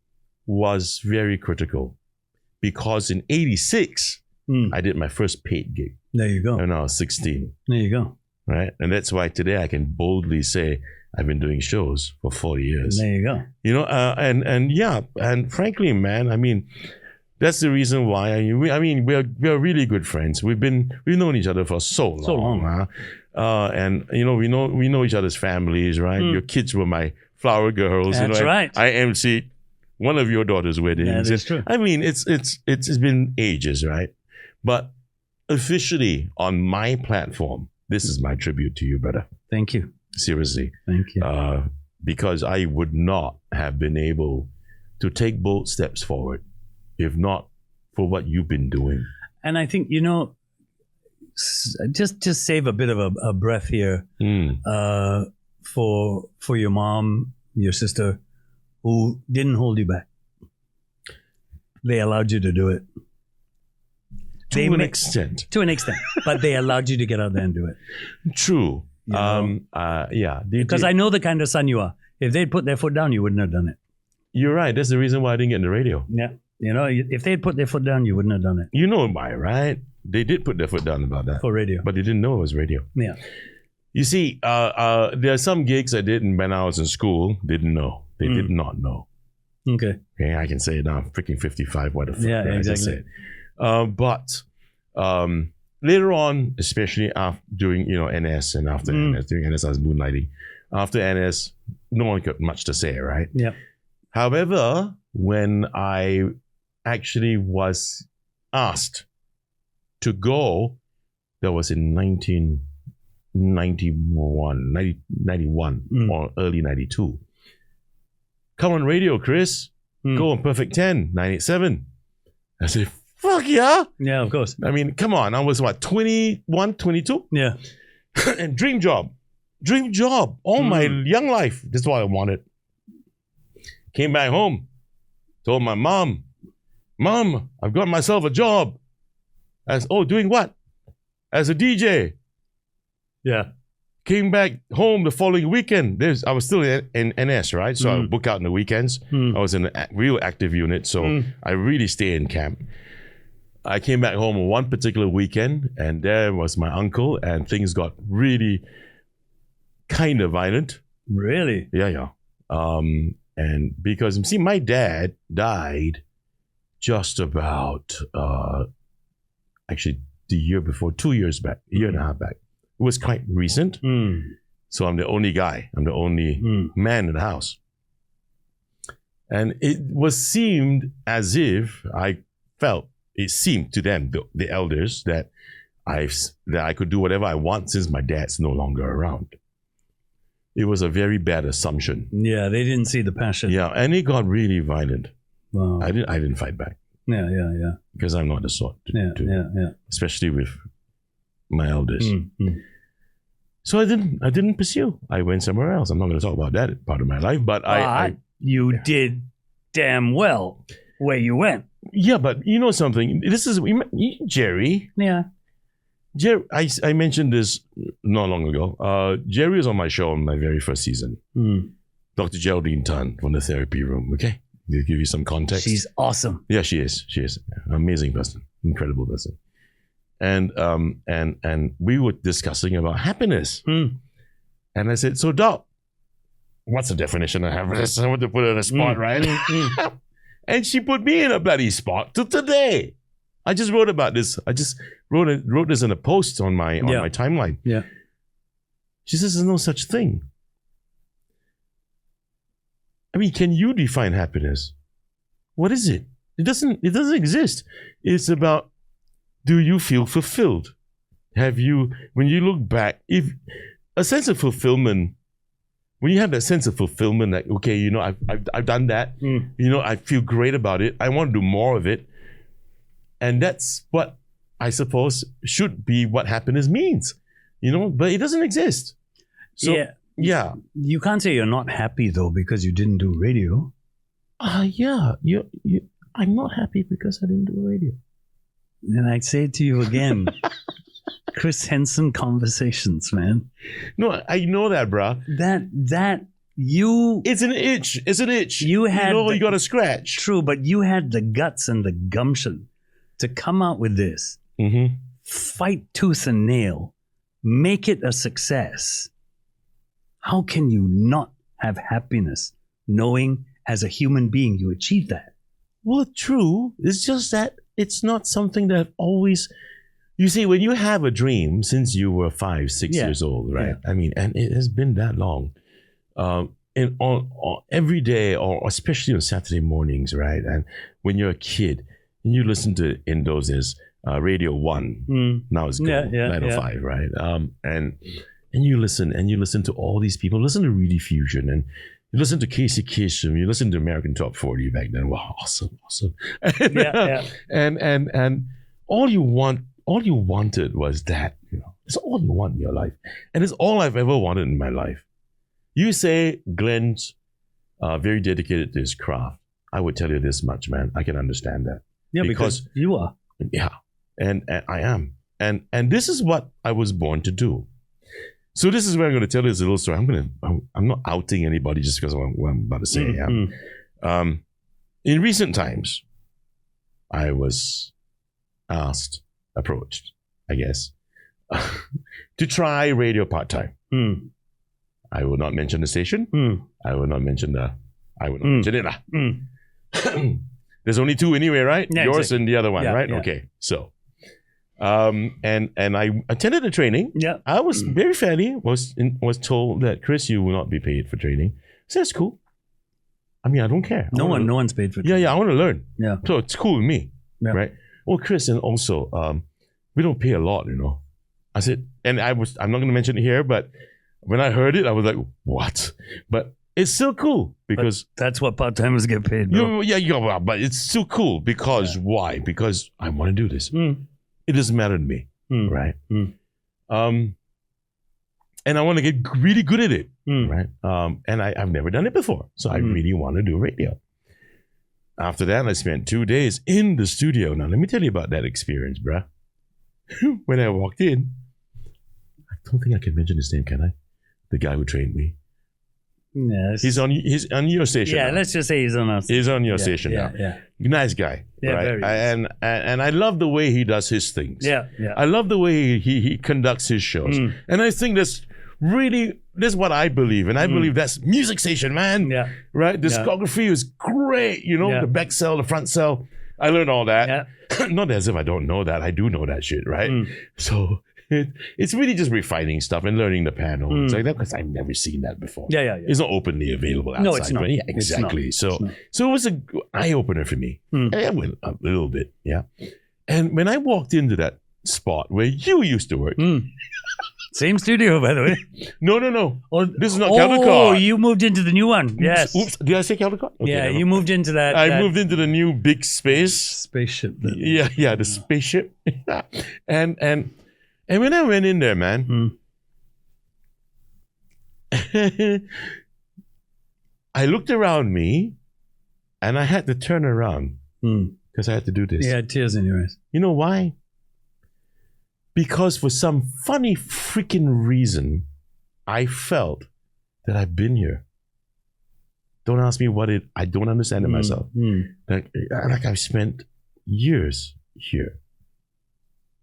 was very critical because in 86, I did my first paid gig. There you go. When I was 16. There you go. Right? And that's why today I can boldly say I've been doing shows for 40 years. There you go. And frankly, man, I mean, that's the reason why. We're really good friends. We've known each other for so long. And we know each other's families, right? Your kids were my flower girls. That's right. I emceed one of your daughter's weddings. That is true. I mean, it's been ages, right? But officially on my platform, this is my tribute to you, brother. Thank you. Seriously. Thank you. Because I would not have been able to take bold steps forward if not for what you've been doing. And I think, just save a bit of a breath here for your mom, your sister, who didn't hold you back. They allowed you to do it. To an extent. To an extent. But they allowed you to get out there and do it. True. Because I know the kind of son you are. If they'd put their foot down, you wouldn't have done it. You're right. That's the reason why I didn't get in the radio. Yeah. If they'd put their foot down, you wouldn't have done it. You know why, right? They did put their foot down about that. For radio. But they didn't know it was radio. Yeah. You see, there are some gigs I did when I was in school. Didn't know. They did not know. Okay. I can say it now. I'm freaking 55. What the fuck? Yeah, did I just exactly. say? But later on, especially after doing NS and after NS, during NS I was moonlighting. After NS, no one got much to say, right? Yeah. However, when I actually was asked to go, that was in 91 or early 92. Come on radio, Chris. Go on Perfect 10, 987. I said, fuck yeah. Yeah, of course. I mean, come on. I was what, 21, 22? Yeah. And dream job. All my young life. That's what I wanted. Came back home. Told my mom, I've got myself a job. Doing what? As a DJ. Yeah. Came back home the following weekend. I was still in NS, right? So I would book out in the weekends. I was in a real active unit, so I really stayed in camp. I came back home on one particular weekend, and there was my uncle, and things got really kind of violent. Really? Yeah. And because, see, my dad died just about, actually the year before, 2 years back, a year and a half back. It was quite recent. So I'm the only guy. I'm the only man in the house. And it seemed as if it seemed to them, the elders, that I could do whatever I want since my dad's no longer around. It was a very bad assumption. Yeah, they didn't see the passion. Yeah, and it got really violent. Wow. I didn't fight back. Yeah. Because I'm not the sort to especially with my elders. So I didn't pursue. I went somewhere else. I'm not going to talk about that part of my life, but you did damn well where you went. Yeah, but you know something. This is Jerry. Yeah. Jerry, I mentioned this not long ago. Jerry was on my show on my very first season. Dr. Geraldine Tan from the therapy room. Okay, to give you some context. She's awesome. Yeah, she is. An amazing person, incredible person. And we were discussing about happiness. And I said, so Doc, what's the definition of happiness? I want to put her in a spot, right? And she put me in a bloody spot to today. I just wrote about this. I just wrote this in a post on my timeline. Yeah. She says there's no such thing. I mean, can you define happiness? What is it? It doesn't exist. It's about, do you feel fulfilled? Have you, when you look back, if a sense of fulfillment, when you have that sense of fulfillment, like, okay, you know, I've done that, you know, I feel great about it. I want to do more of it. And that's what I suppose should be what happiness means, you know, but it doesn't exist. So, yeah. You can't say you're not happy though, because you didn't do radio. Yeah. I'm not happy because I didn't do radio. And I'd say it to you again, Chris Henson conversations, man. No, I know that, bruh. It's an itch. You got to scratch. True, but you had the guts and the gumption to come out with this. Fight tooth and nail. Make it a success. How can you not have happiness knowing as a human being you achieved that? Well, true. It's just that it's not something that always... You see, when you have a dream since you were 5, 6 years old, right? Yeah. I mean, and it has been that long. And on every day, or especially on Saturday mornings, right? And when you're a kid, and you listen to, in those days, Radio 1, now it's Go, 905, right? And you listen to all these people, listen to Reedy Fusion, and you listen to Casey Kasem, you listen to American Top 40 back then. Wow, awesome. And all you wanted was that, you know. It's all you want in your life. And it's all I've ever wanted in my life. You say Glenn's very dedicated to his craft. I would tell you this much, man. I can understand that. Yeah, because you are. Yeah, and I am. And this is what I was born to do. So this is where I'm going to tell you this little story. I'm not outing anybody just because of what I'm about to say. In recent times, I was approached, I guess, to try radio part-time. I will not mention the station. I will not mention mention it. There's only two anyway, right? Yeah, yours exactly. And the other one, right? Yeah. Okay. So, and I attended the training. Yeah. I was very fairly was told that, Chris, you will not be paid for training. So that's cool. I mean, I don't care. No one's paid for training. Yeah, I want to learn. Yeah. So it's cool with me, right? Well, Chris, and also, we don't pay a lot, you know. I said, and I'm not going to mention it here, but when I heard it, I was like, what? But it's still cool because that's what part-timers get paid, bro. But it's still cool because why? Because I want to do this. It doesn't matter to me, right? And I want to get really good at it, right? And I've never done it before, so I really want to do radio. After that, I spent 2 days in the studio. Now, let me tell you about that experience, bruh. When I walked in, I don't think I can mention his name, can I? The guy who trained me. Yes. He's on your station. Yeah, now. let's just say he's on us. He's on your station now. Yeah. Nice guy. Yeah, right? very nice. And I love the way he does his things. Yeah. I love the way he conducts his shows. And I think that's what I believe. And I believe that's music station, man. Yeah. Right? Discography is great. The back cell, the front cell. I learned all that. Yeah. Not as if I don't know that. I do know that shit, right? So it's really just refining stuff and learning the panel. It's like that because I've never seen that before. Yeah. It's not openly available outside. No, it's not. But yeah, exactly. It's not. So it was an eye-opener for me. A little bit, yeah. And when I walked into that spot where you used to work. Same studio, by the way. No. Oh, this is not Caldecott. Oh, you moved into the new one. Yes. Oops. Did I say Caldecott? Okay, Yeah, you moved into that. I moved into the new big space. Spaceship. Yeah, the spaceship. and when I went in there, man, I looked around me and I had to turn around because I had to do this. Yeah, tears in your eyes. You know why? Because for some funny freaking reason, I felt that I've been here. Don't ask me I don't understand it myself. Like I've spent years here.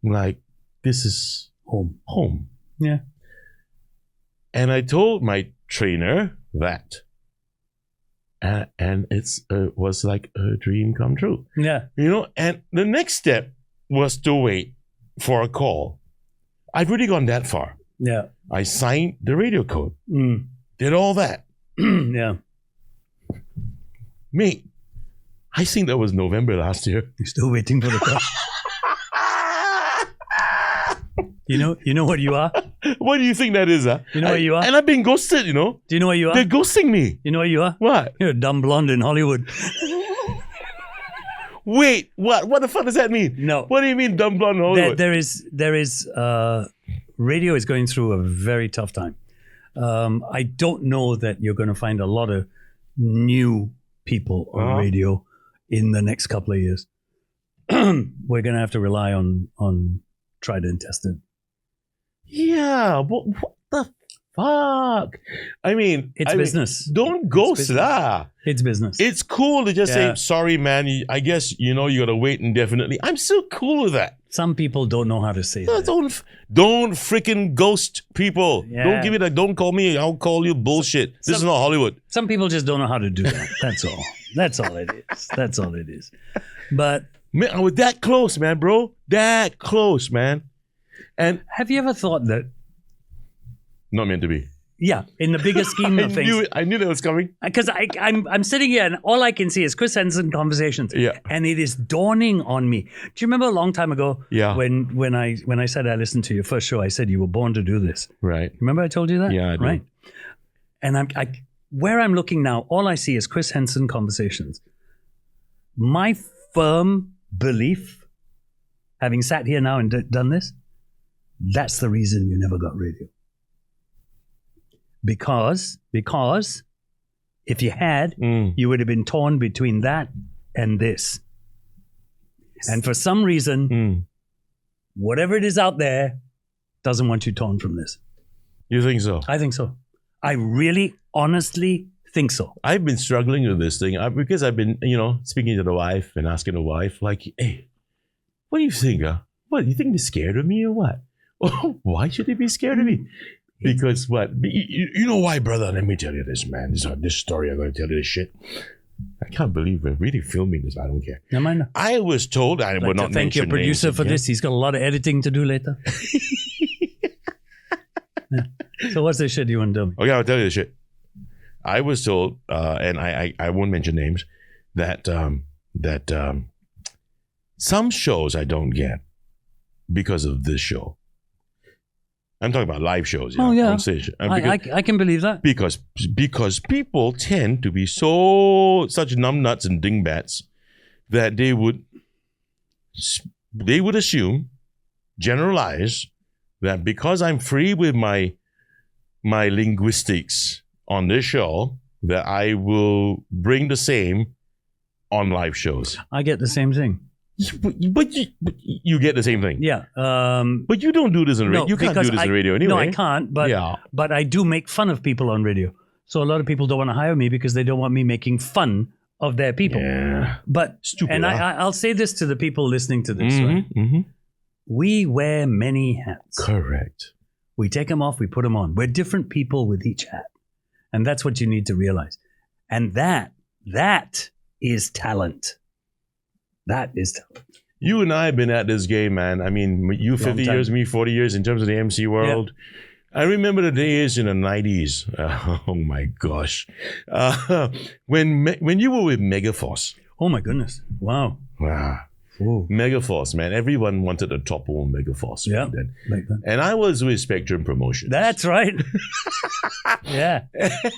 Like, this is home. Yeah. And I told my trainer that. And it was like a dream come true. Yeah. And the next step was to wait for a call. I've already gone that far. Yeah. I signed the radio code. Did all that. Yeah. Mate, I think that was November last year. You're still waiting for the call. You know what you are? What do you think that is, huh? You know what you are? And I've been ghosted, Do you know what you are? They're ghosting me. You know what you are? What? You're a dumb blonde in Hollywood. Wait, what? What the fuck does that mean? No. What do you mean, dumb blonde Hollywood? There is radio is going through a very tough time. I don't know that you're going to find a lot of new people on radio in the next couple of years. We're going to have to rely on tried and tested. Yeah, what the fuck? I mean, It's business. Don't ghost lah. It's business. It's cool to just say, sorry, man, I guess, you got to wait indefinitely. I'm still cool with that. Some people don't know how to say that. Don't freaking ghost people. Yeah. Don't give it don't call me, I'll call you bullshit. This is not Hollywood. Some people just don't know how to do that. That's all. That's all it is. That's all it is. But man, I was that close, man, bro. That close, man. And have you ever thought that? Not meant to be. Yeah, in the bigger scheme of things. I knew that was coming. Because I'm sitting here and all I can see is Chris Henson conversations. Yeah. And it is dawning on me. Do you remember a long time ago? Yeah. When I said I listened to your first show, I said you were born to do this. Right. Remember I told you that? Yeah, I do. Right. And where I'm looking now, all I see is Chris Henson conversations. My firm belief, having sat here now and done this, that's the reason you never got radio. Because if you had, you would have been torn between that and this. And for some reason, whatever it is out there doesn't want you torn from this. You think so? I think so. I really, honestly think so. I've been struggling with this thing because I've been, speaking to the wife and asking the wife, like, hey, what do you think? What, you think they're scared of me or what? Oh, why should they be scared of me? Because what? You know why, brother? Let me tell you this, man. This story, I'm going to tell you this shit. I can't believe we're really filming this. I don't care. No, mind. I was told I would not thank your producer for this. He's got a lot of editing to do later. Yeah. So what's the shit you want to tell me? Okay, I'll tell you the shit. I was told, and I won't mention names, that some shows I don't get because of this show. I'm talking about live shows. Oh, yeah. On stage. I can believe that. Because people tend to be such numbnuts and dingbats that they would assume, generalize, that because I'm free with my linguistics on this show, that I will bring the same on live shows. I get the same thing. But you get the same thing. Yeah. But you don't do this on radio. You can't do this on radio anyway. No, I can't. But I do make fun of people on radio. So a lot of people don't want to hire me because they don't want me making fun of their people. Yeah. But stupid. And I'll say this to the people listening to this. Mm-hmm, right? mm-hmm. We wear many hats. Correct. We take them off, we put them on. We're different people with each hat. And that's what you need to realize. And that is talent. That is talent. You and I have been at this game, man. I mean, you 50 years, me 40 years in terms of the MC world. Yeah. I remember the days in the 90s. Oh, my gosh. When you were with Megaforce. Oh, my goodness. Wow. Wow. Ooh. Megaforce, man. Everyone wanted to topple Megaforce. Yeah. Back then. And I was with Spectrum Promotions. That's right. Yeah.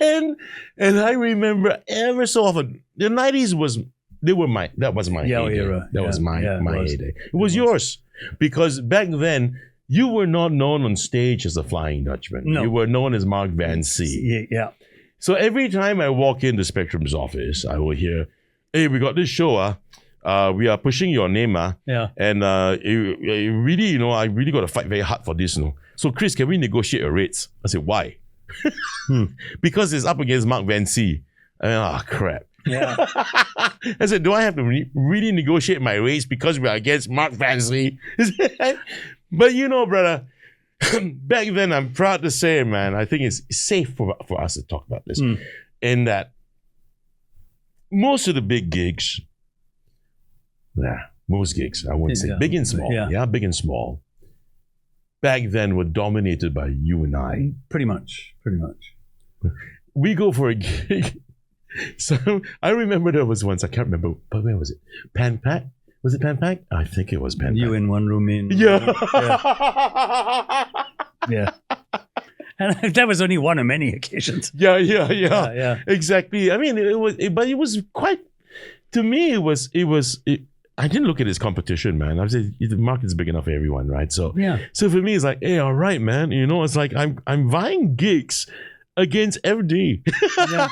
And I remember ever so often, the 90s was my heyday. That was my heyday. It was yours. Because back then, you were not known on stage as a Flying Dutchman. No. You were known as Mark Van Cuylenburg. Yeah. So every time I walk into Spectrum's office, I will hear, hey, we got this show, we are pushing your name, yeah. And it really, I really got to fight very hard for this, So, Chris, can we negotiate your rates? I said, why? Because it's up against Mark Van Cuylenburg. I mean, crap. Yeah. I said, do I have to really negotiate my rates because we're against Mark Van Cuylenburg? But brother, back then, I'm proud to say, man, I think it's safe for us to talk about this. In that most of the big gigs, most gigs, I wouldn't say big and small. Yeah, big and small. Back then were dominated by you and I. Pretty much. We go for a gig. So I remember there was once, I can't remember, but where was it? Pan Pac? Was it Pan Pac? I think it was Pan Pac. You in one room in. Yeah. Yeah. And that was only one of many occasions. Yeah. Exactly. I mean, it was quite, to me, I didn't look at it as competition, man. I said the market's big enough for everyone, right? So, So for me, it's like, hey, all right, man. It's like I'm vying gigs against FD. Yeah.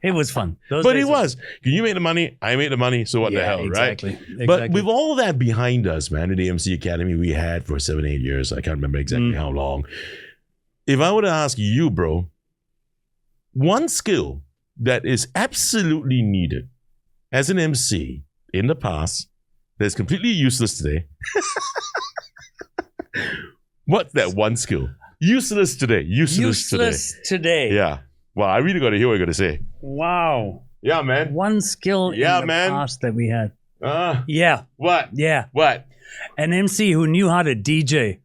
It was fun. But it was. You made the money, I made the money, so what the hell, exactly. Right? But with all that behind us, man, at the MC Academy we had for 7-8 years, I can't remember exactly how long. If I were to ask you, bro, one skill that is absolutely needed as an MC in the past that's completely useless today. What's that one skill? Useless today. Useless today. Yeah. Well, I really got to hear what you're going to say. Wow. Yeah, man. One skill in the past that we had. Yeah. What? Yeah. What? An MC who knew how to DJ.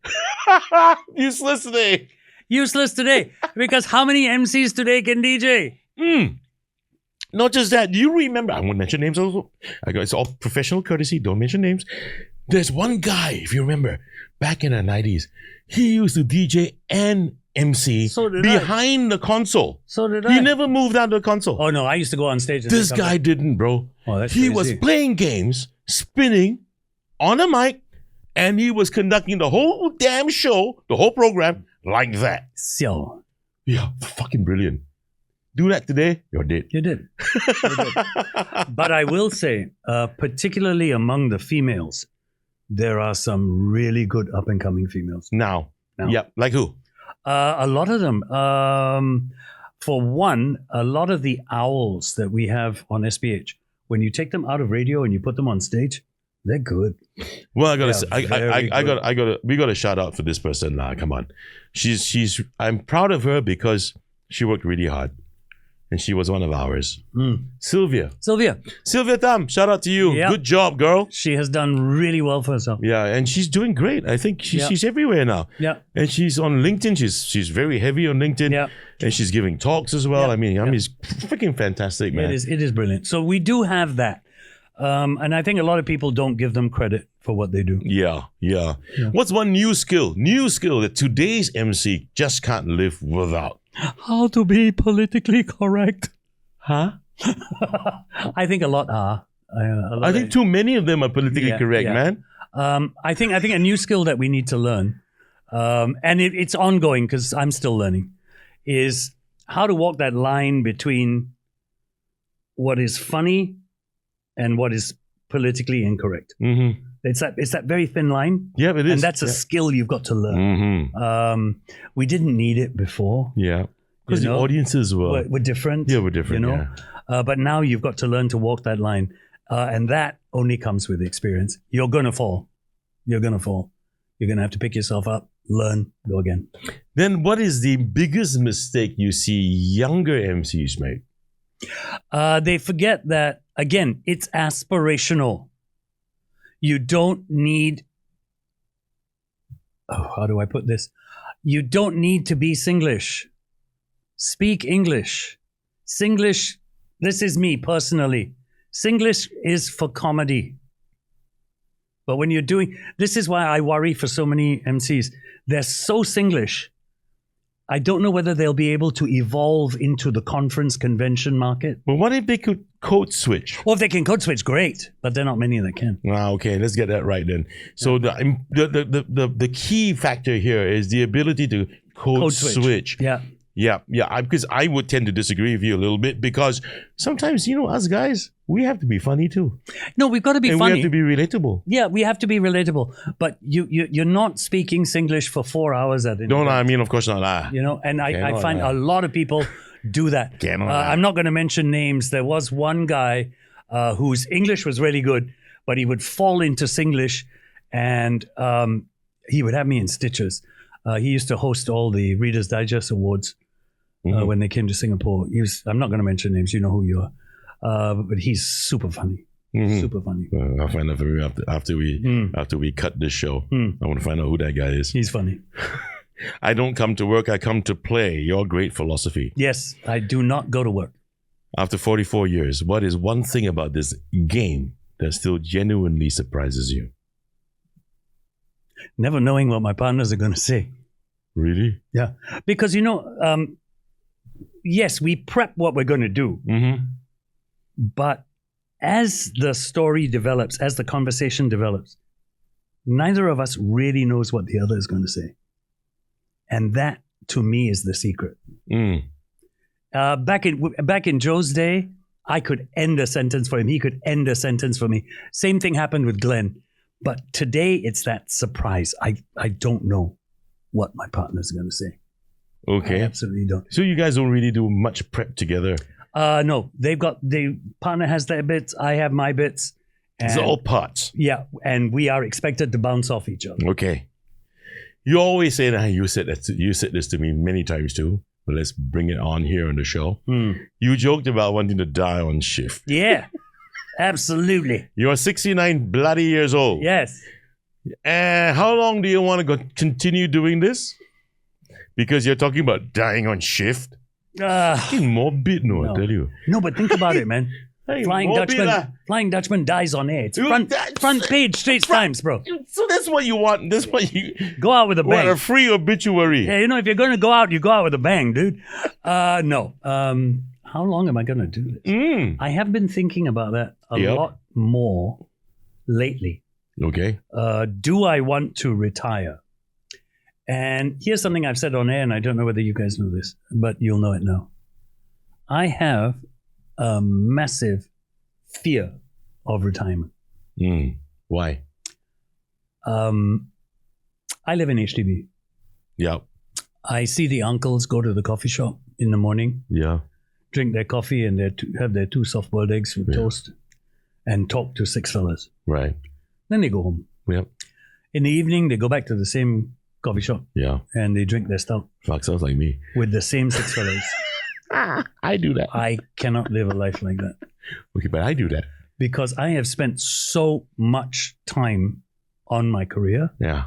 Useless today. Useless today. Because how many MCs today can DJ? Not just that. Do you remember? I won't mention names also. It's all professional courtesy. Don't mention names. There's one guy, if you remember, back in the 90s. He used to DJ and MC behind the console. So did I. He never moved out of the console. Oh, no. I used to go on stage. This guy didn't, bro. Oh, that's he crazy. was playing games, spinning on a mic, and he was conducting the whole damn show, the whole program, like that. So. Yeah, fucking brilliant. Do that today, you're dead. You did. But I will say, particularly among the females, there are some really good up-and-coming females. Now. Yep. Like who? A lot of them. For one, a lot of the owls that we have on SPH, when you take them out of radio and you put them on stage, they're good. Well, we got to shout out for this person. Come on. I'm proud of her because she worked really hard. And she was one of ours. Sylvia Tam, shout out to you. Yep. Good job, girl. She has done really well for herself. Yeah, and she's doing great. I think she's everywhere now. Yeah. And she's on LinkedIn. She's very heavy on LinkedIn. Yeah. And she's giving talks as well. Yeah. I mean, it's freaking fantastic, man. It is brilliant. So we do have that. And I think a lot of people don't give them credit for what they do. Yeah. Yeah. What's one new skill that today's MC just can't live without? How to be politically correct. Huh? I think a lot are. I think too many of them are politically correct, man. I think a new skill that we need to learn, and it's ongoing because I'm still learning, is how to walk that line between what is funny and what is politically incorrect. Mm-hmm. It's that very thin line. Yeah, it is. And that's a skill you've got to learn. Mm-hmm. We didn't need it before. Yeah. Because the audiences were different. Yeah, we're different, you know? But now you've got to learn to walk that line. And that only comes with experience. You're going to fall. You're going to have to pick yourself up, learn, go again. Then what is the biggest mistake you see younger MCs make? They forget that, again, it's aspirational. You don't need... how do I put this? You don't need to be Singlish. Speak English. Singlish, this is me personally. Singlish is for comedy. But when you're doing... This is why I worry for so many MCs. They're so Singlish. I don't know whether they'll be able to evolve into the conference convention market. Well, what if they could code switch? Well, if they can code switch, great. But there are not many that can. Okay, let's get that right then. So the key factor here is the ability to code switch. Yeah. Yeah, because I would tend to disagree with you a little bit because sometimes, us guys, we have to be funny too. No, we've got to be and funny. we have to be relatable. Yeah, we have to be relatable. But you're not speaking Singlish for 4 hours at an No, event. I mean, of course not. And I find a lot of people do that. I'm not going to mention names. There was one guy whose English was really good, but he would fall into Singlish and he would have me in stitches. He used to host all the Reader's Digest Awards. When they came to Singapore. I'm not going to mention names, you know who you are. But he's super funny. Super funny. I'll find out from you after we cut this show. I want to find out who that guy is. He's funny. I don't come to work, I come to play. Your great philosophy. Yes, I do not go to work. After 44 years, what is one thing about this game that still genuinely surprises you? Never knowing what my partners are going to say. Really? Yeah. Because, yes, we prep what we're going to do. But as the story develops, as the conversation develops, neither of us really knows what the other is going to say. And that, to me, is the secret. Back in Joe's day, I could end a sentence for him. He could end a sentence for me. Same thing happened with Glenn. But today, it's that surprise. I don't know what my partner's going to say. Okay. I absolutely don't. So you guys don't really do much prep together? No. The partner has their bits. I have my bits. It's all parts. Yeah. And we are expected to bounce off each other. Okay. You always say that you said this to me many times too, but let's bring it on here on the show. You joked about wanting to die on shift. Yeah. Absolutely. You're 69 bloody years old. Yes. And how long do you want to continue doing this? Because you're talking about dying on shift. Fucking morbid, no, I tell you. No, but think about it, man. Flying Dutchman dies on air. It's front page Straits Times, bro. So that's what you want. That's what you go out with a bang. What, a free obituary. Yeah, if you're going to go out, you go out with a bang, dude. No. How long am I going to do this? I have been thinking about that a lot more lately. Okay. Do I want to retire? And here's something I've said on air, and I don't know whether you guys know this, but you'll know it now. I have a massive fear of retirement. Why? I live in HDB. Yeah. I see the uncles go to the coffee shop in the morning. Yeah. Drink their coffee and have their 2 soft-boiled eggs with toast and talk to 6 fellas. Right. Then they go home. Yep. In the evening, they go back to the same coffee shop. Yeah. And they drink their stout. Fuck, sounds like me. With the same 6 fellas. I do that. I cannot live a life like that. Okay, but I do that. Because I have spent so much time on my career. Yeah.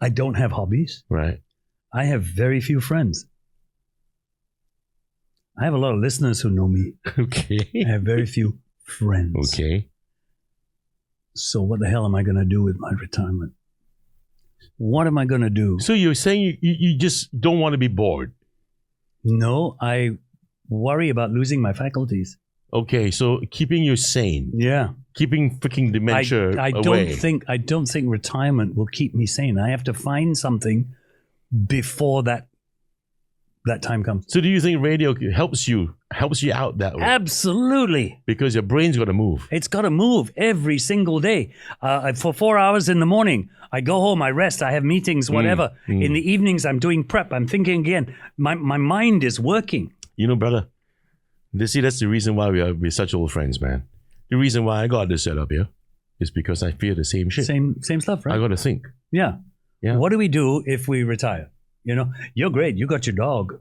I don't have hobbies. Right. I have very few friends. I have a lot of listeners who know me. Okay. I have very few friends. Okay. So what the hell am I going to do with my retirement? What am I going to do? So you're saying you just don't want to be bored. No, I worry about losing my faculties. Okay, so keeping you sane. Yeah. Keeping freaking dementia I away. don't think retirement will keep me sane. I have to find something before that time comes. So do you think radio helps you out that way? Absolutely. Because your brain's got to move. It's got to move every single day. For 4 hours in the morning, I go home, I rest, I have meetings, whatever. In the evenings, I'm doing prep. I'm thinking again. My mind is working. You know, brother, that's the reason why we're such old friends, man. The reason why I got this set up here is because I feel the same shit. Same stuff, right? I got to think. Yeah. Yeah. What do we do if we retire? You know, you're great. You got your dog.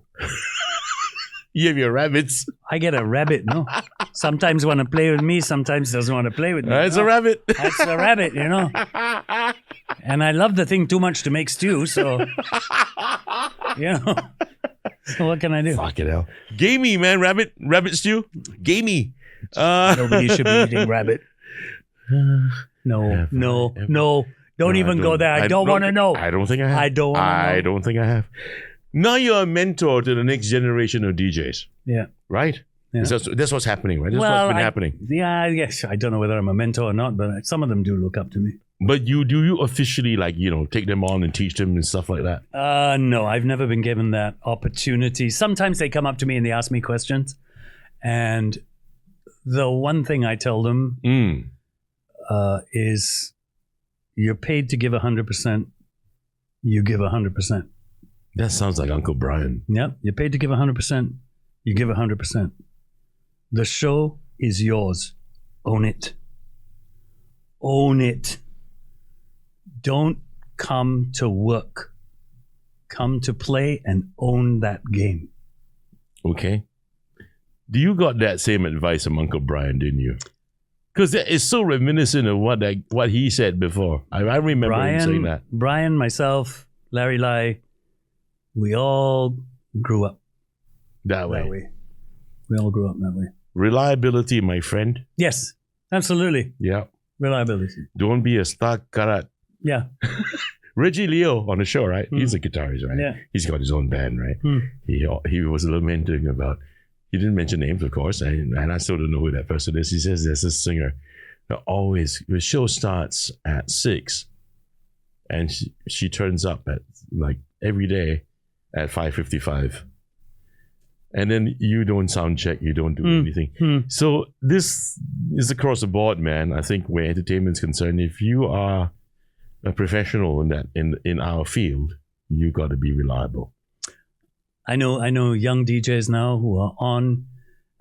You have your rabbits. I get a rabbit, no? Sometimes want to play with me, sometimes doesn't want to play with me. It's a rabbit. That's a rabbit, you know. And I love the thing too much to make stew, so, you know. So what can I do? Fuck it hell. Gamey, man. Rabbit stew. Gamey. Nobody should be eating rabbit. No. Don't even go there. I don't want to know. I don't think I have. I don't want to know. I don't think I have. Now you're a mentor to the next generation of DJs. Yeah. Right? Yeah. That's what's happening, right? That's what's been happening. Yeah, I guess. I don't know whether I'm a mentor or not, but some of them do look up to me. But do you officially, like, you know, take them on and teach them and stuff like that? No, I've never been given that opportunity. Sometimes they come up to me and they ask me questions. And the one thing I tell them is you're paid to give 100%. You give 100%. That sounds like Uncle Brian. Yep. You're paid to give 100%. You give 100%. The show is yours. Own it. Own it. Don't come to work. Come to play and own that game. Okay. Do you got that same advice from Uncle Brian, didn't you? Because it's so reminiscent of what he said before. I remember him saying that. Brian, myself, Larry Lai, we all grew up that way. We all grew up that way. Reliability, my friend. Yes, absolutely. Yeah. Reliability. Don't be a stock karat. Yeah. Reggie Leo on the show, right? He's a guitarist, right? Yeah. He's got his own band, right? He was lamenting about, he didn't mention names, of course, and I still don't know who that person is. He says there's a singer that always, the show starts at 6 and she turns up at like every day at 5:55. And then you don't sound check, you don't do anything. So this is across the board, man. I think where entertainment's concerned, if you are a professional in our field, you got to be reliable. I know young DJs now who are on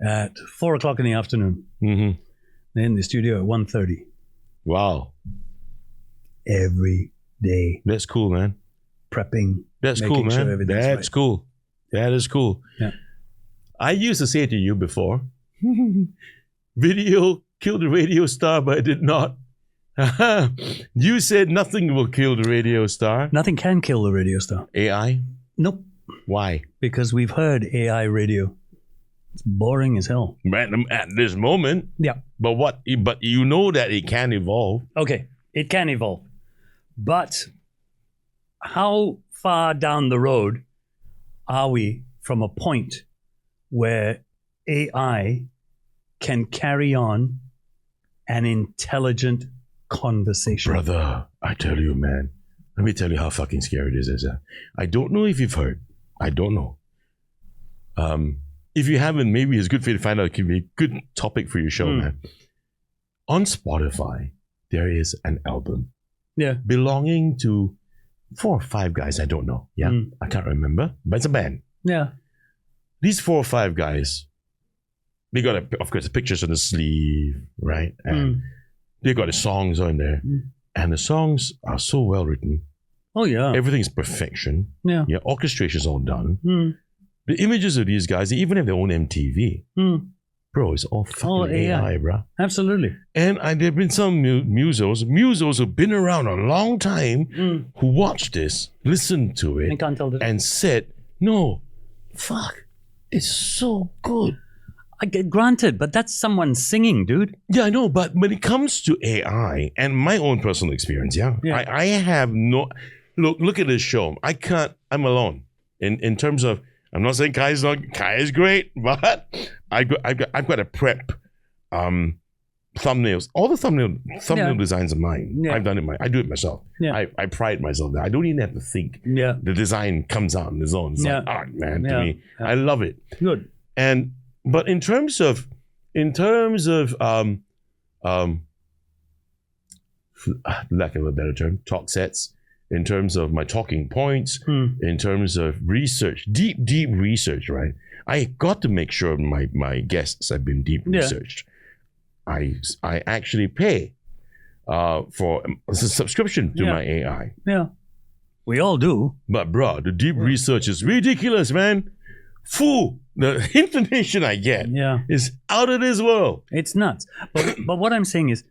at 4:00 in the afternoon. They're in the studio at 1:30. Wow. Every day. That's cool, man. Prepping. That's cool, man. Sure That's right. cool. That is cool. Yeah. I used to say to you before, video killed the radio star, but it did not. You said nothing will kill the radio star. Nothing can kill the radio star. AI? Nope. Why? Because we've heard AI radio. It's boring as hell. At this moment. Yeah. But you know that it can evolve. Okay. It can evolve. But how far down the road are we from a point where AI can carry on an intelligent conversation? Brother, I tell you, man. Let me tell you how fucking scary this is. I don't know if you've heard. I don't know. If you haven't, maybe it's good for you to find out. It can be a good topic for your show, man. On Spotify, there is an album belonging to 4 or 5 guys. I don't know. Yeah, I can't remember. But it's a band. Yeah. These 4 or 5 guys, they got, of course, pictures on the sleeve, right? And they got the songs on there. And the songs are so well written. Oh, yeah. Everything's perfection. Yeah. Orchestration's all done. The images of these guys, they even have their own MTV. Bro, it's all fucking AI, bro. Absolutely. And there have been some musos who've been around a long time who watched this, listened to it, can't tell and said, no, fuck, it's so good. Granted, but that's someone singing, dude. Yeah, I know, but when it comes to AI and my own personal experience, I have no look at this show. I'm alone in terms of, I'm not saying Kai is great, but I've got to prep thumbnails. All the thumbnail designs are mine. Yeah. I've done it I do it myself. Yeah. I pride myself there. I don't even have to think. Yeah. The design comes out on its own. It's like art, man, to me. Yeah. I love it. Good. But in terms of lack of a better term, talk sets, in terms of my talking points, in terms of research, deep research, right? I got to make sure my guests have been deep researched. I actually pay for a subscription to my AI. Yeah. We all do. But bro, the deep research is ridiculous, man. Fool. The information I get is out of this world. It's nuts. But what I'm saying is,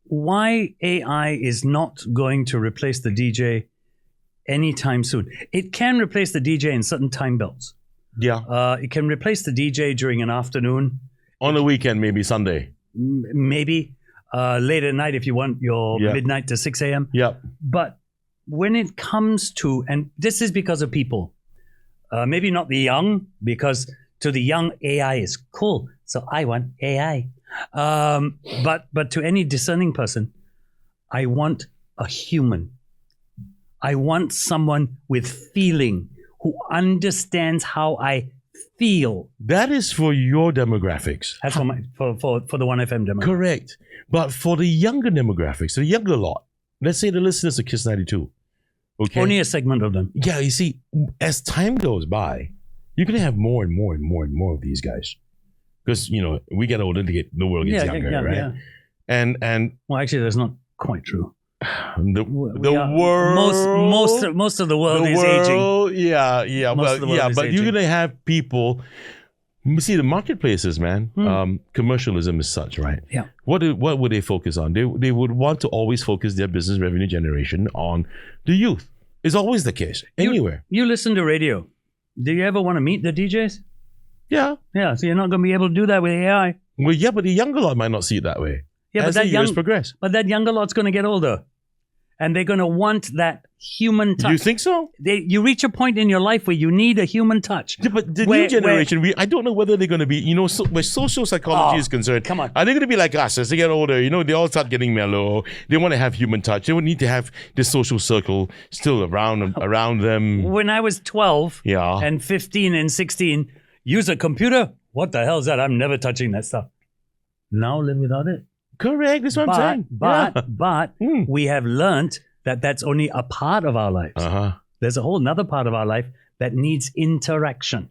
why AI is not going to replace the DJ anytime soon. It can replace the DJ in certain time belts. Yeah. It can replace the DJ during an afternoon. On a weekend, maybe Sunday. Maybe. Late at night if you want your midnight to 6 a.m. Yep. But when it comes to, and this is because of people, maybe not the young, because to the young, AI is cool. So I want AI. But to any discerning person, I want a human. I want someone with feeling who understands how I feel. That is for your demographics. That's for the 1FM demographic. Correct. But for the younger demographics, the younger lot, let's say the listeners of Kiss 92. Okay. Only a segment of them. Yeah, you see, as time goes by, you're going to have more and more and more and more of these guys. Because, we get older, the world gets younger, right? Yeah. And well, actually, that's not quite true. The world, most of the world is aging. Yeah. But you're gonna have people. You see, the marketplaces, man. Commercialism is such, right? Yeah. What would they focus on? They would want to always focus their business revenue generation on the youth. It's always the case anywhere. You listen to radio. Do you ever want to meet the DJs? Yeah. Yeah. So you're not going to be able to do that with AI. Well, yeah, but the younger lot might not see it that way. Yeah, as the years progress. But that younger lot's going to get older. And they're going to want that human touch. You think so? You reach a point in your life where you need a human touch. Yeah, but the new generation, I don't know whether they're going to be, where social psychology is concerned. Come on. Are they going to be like us as they get older? They all start getting mellow. They want to have human touch. They would need to have this social circle still around them. When I was 12 and 15 and 16, use a computer? What the hell is that? I'm never touching that stuff. Now live without it. Correct. That's what I'm saying. But we have learned that that's only a part of our lives. There's a whole nother part of our life that needs interaction.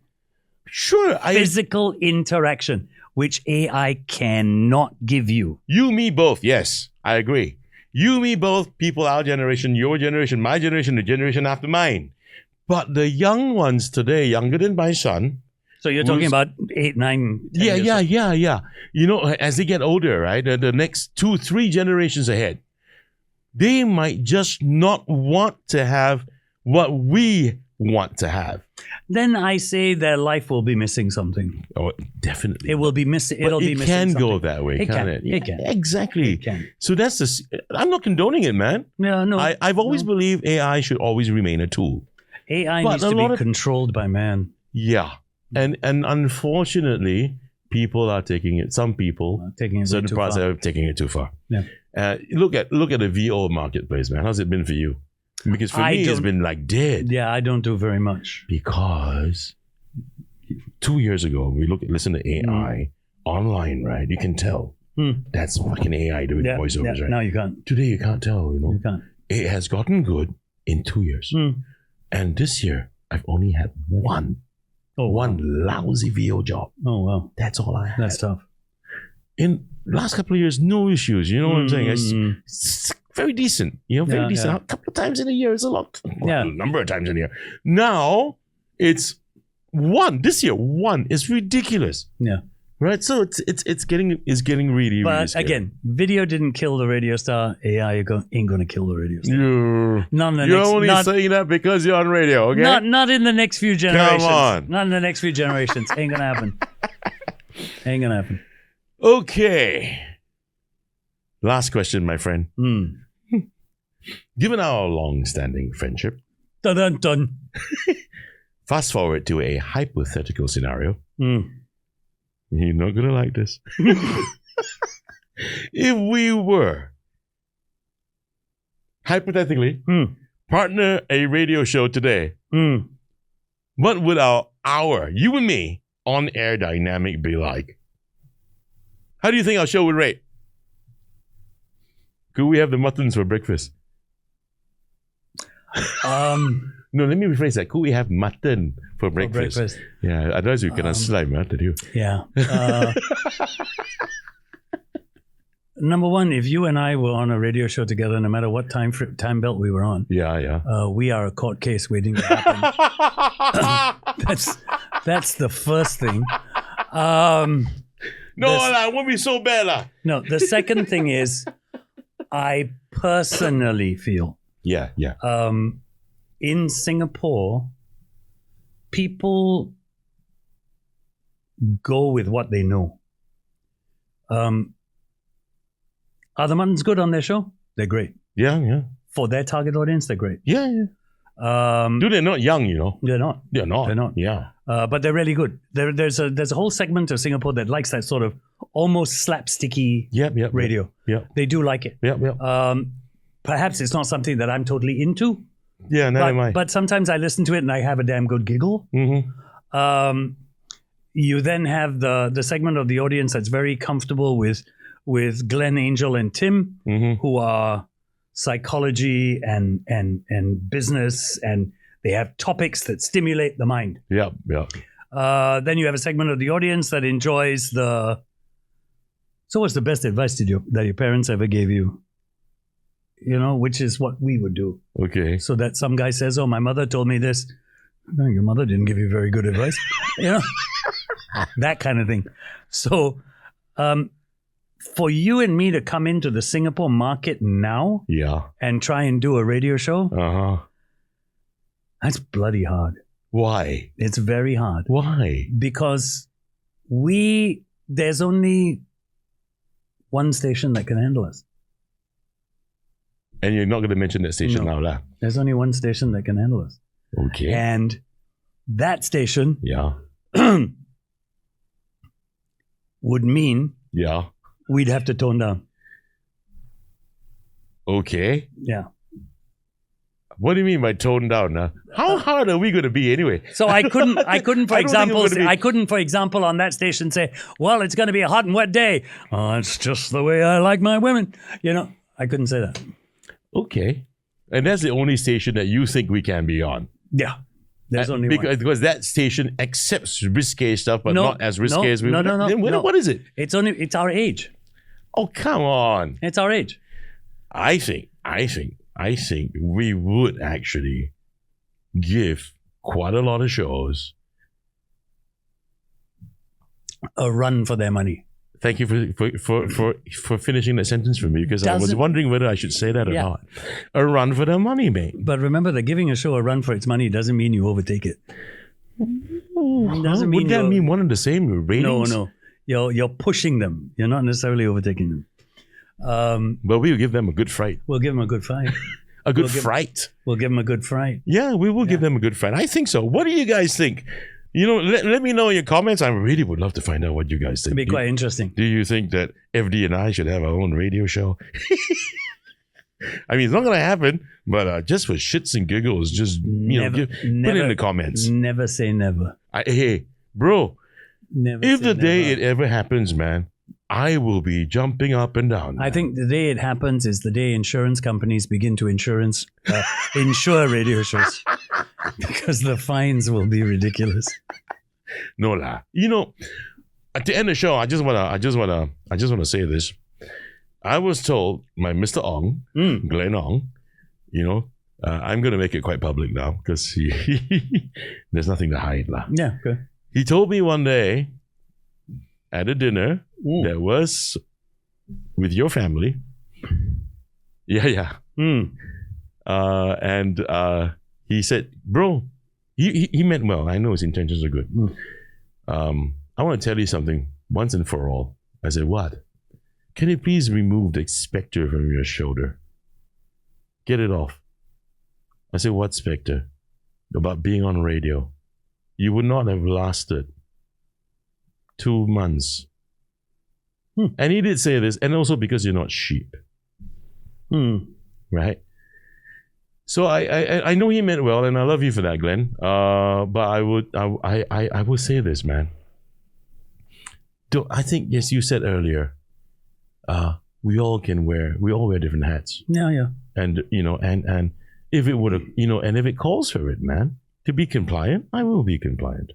Sure. Physical interaction, which AI cannot give you. You, me, both. Yes, I agree. You, me, both. People, our generation, your generation, my generation, the generation after mine. But the young ones today, younger than my son. So you're talking about 8, 9, 10 years old. Yeah. As they get older, right, the next 2, 3 generations ahead, they might just not want to have what we want to have. Then I say their life will be missing something. Oh, definitely. It will be missing. It'll be missing something. It can go that way, can't it? It can. Exactly. It can. So I'm not condoning it, man. Yeah, no. I've always believed AI should always remain a tool. AI needs to be controlled by man. Yeah. And unfortunately, people are taking it. Some people, certain parts are taking it too far. Yeah. Look at the VO marketplace, man. How's it been for you? Because for me, it's been like dead. Yeah, I don't do very much. Because 2 years ago, we listen to AI online, right? You can tell that's fucking AI doing voiceovers, right? No, you can't. Today, you can't tell. You can't. It has gotten good in 2 years, and this year I've only had one lousy VO job. Oh, wow. That's all I had. That's tough. In last couple of years, no issues. You know what I'm saying? It's very decent. Very decent. Yeah. A couple of times in a year is a lot. A number of times in a year. Now, it's one. This year, one is ridiculous. Yeah. Right? So it's getting really, but really scary. Again, video didn't kill the radio star. AI ain't going to kill the radio star. You're only saying that because you're on radio, okay? Not in the next few generations. Come on. Not in the next few generations. Ain't going to happen. Ain't gonna happen. Okay. Last question, my friend. Given our long-standing friendship, Dun dun dun. fast forward to a hypothetical scenario. Mm. You're not going to like this. If we were, hypothetically, partner a radio show today, what would our, you and me, on-air dynamic be like? How do you think our show would rate? Could we have the muttons for breakfast? No, let me rephrase that. Could we have mutton for breakfast? Yeah, otherwise we cannot slime, tadi. Yeah. Number one, if you and I were on a radio show together, no matter what time belt we were on, we are a court case waiting to happen. That's the first thing. No, it won't be so bad. No, the second thing is, I personally feel, in Singapore, people go with what they know. Are the muttons good on their show? They're great. Yeah. For their target audience, they're great. Yeah. Dude, they're not young, you know. They're not. They're not. Yeah. But they're really good. There's a whole segment of Singapore that likes that sort of almost slapsticky radio. Yep. They do like it. Yep. Perhaps it's not something that I'm totally into. Yeah, neither am I. But sometimes I listen to it and I have a damn good giggle. Mm-hmm. You then have the segment of the audience that's very comfortable with Glenn, Angel, and Tim, who are psychology and business, and they have topics that stimulate the mind. Yep. Then you have a segment of the audience that enjoys so what's the best advice that your parents ever gave you? You know, which is what we would do. Okay. So that some guy says, "Oh, my mother told me this." No, your mother didn't give you very good advice. You know, that kind of thing. So, for you and me to come into the Singapore market now, and try and do a radio show, that's bloody hard. Why? It's very hard. Why? Because there's only one station that can handle us. And you're not going to mention that station now, lah? There's only one station that can handle us. Okay. And that station would mean we'd have to tone down. Okay. Yeah. What do you mean by tone down? How hard are we going to be anyway? So I couldn't, for example, on that station say, well, it's going to be a hot and wet day. Oh, it's just the way I like my women. You know, I couldn't say that. Okay. And that's the only station that you think we can be on. Yeah. There's only one. Because that station accepts risque stuff, but not as risque as we would. No. What is it? It's our age. Oh, come on. It's our age. I think we would actually give quite a lot of shows a run for their money. Thank you for finishing that sentence for me, because I was wondering whether I should say that or not. A run for their money, mate. But remember that giving a show a run for its money doesn't mean you overtake it. Would that mean one and the same ratings? No. You're pushing them. You're not necessarily overtaking them. But we'll give them a good fright. We'll give them a good fright. A good fright? We'll give them a good fright. Yeah, we will give them a good fright. I think so. What do you guys think? You know, let me know in your comments. I really would love to find out what you guys think. It'd be quite interesting. Do you think that FD and I should have our own radio show? I mean, it's not going to happen, but just for shits and giggles, just put it in the comments. Never say never. Hey, bro, if the day never. it ever happens, man, I will be jumping up and down. I think the day it happens is the day insurance companies begin to insure radio shows, because the fines will be ridiculous. No lah. You know, at the end of the show, I just wanna say this. I was told by Mr. Ong, Glenn Ong, I'm gonna make it quite public now, because there's nothing to hide lah. Yeah, okay. He told me one day at a dinner that was with your family. Yeah. And he said, bro, he meant well. I know his intentions are good. I want to tell you something. once and for all. I said, what? Can you please remove the specter from your shoulder? Get it off. I said, what specter? About being on radio. You would not have lasted 2 months. And he did say this, and also because you're not sheep. Right? So I know he meant well, and I love you for that, Glenn. But I would say this, man. I think, yes, you said earlier, we all wear different hats. Yeah. And and if it would have, and if it calls for it, man, to be compliant, I will be compliant.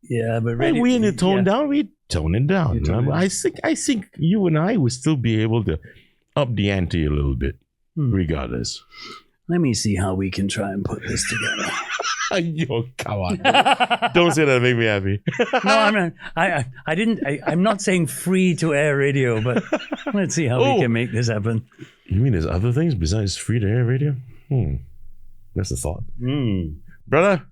Yeah, but really, we need to tone down. We tone it down. I think you and I would still be able to up the ante a little bit, regardless. Let me see how we can try and put this together. Yo, come on! Don't say that. Make me happy. No, I'm not. I didn't. I'm not saying free to air radio, but let's see how we can make this happen. You mean there's other things besides free to air radio? That's the thought, brother.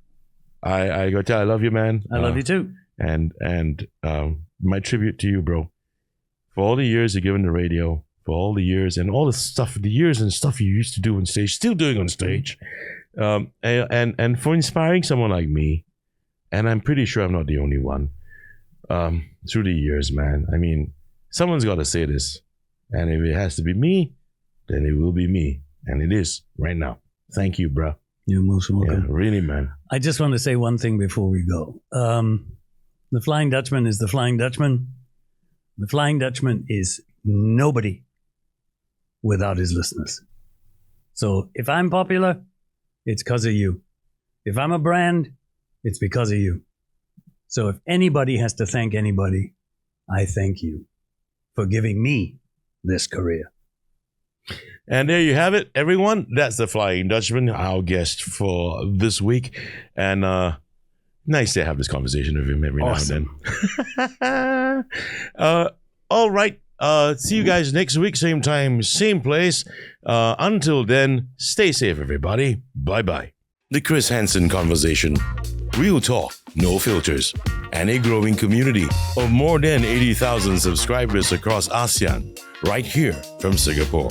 I gotta tell you, I love you, man. I love you too. And my tribute to you, bro, for all the years you've given the radio, for all the years and all the stuff, you used to do on stage, still doing on stage, and for inspiring someone like me, and I'm pretty sure I'm not the only one, through the years, man. I mean, someone's got to say this, and if it has to be me, then it will be me, and it is right now. Thank you, bro. You're most welcome. Yeah, really, man. I just want to say one thing before we go. The Flying Dutchman is the Flying Dutchman. The Flying Dutchman is nobody without his listeners. So if I'm popular, it's because of you. If I'm a brand, it's because of you. So if anybody has to thank anybody, I thank you for giving me this career. And there you have it, everyone. That's the Flying Dutchman, our guest for this week. And nice to have this conversation with him every now and then. All right. See you guys next week, same time, same place. Until then, stay safe, everybody. Bye-bye. The Chris Hansen Conversation. Real talk, no filters. And a growing community of more than 80,000 subscribers across ASEAN, right here from Singapore.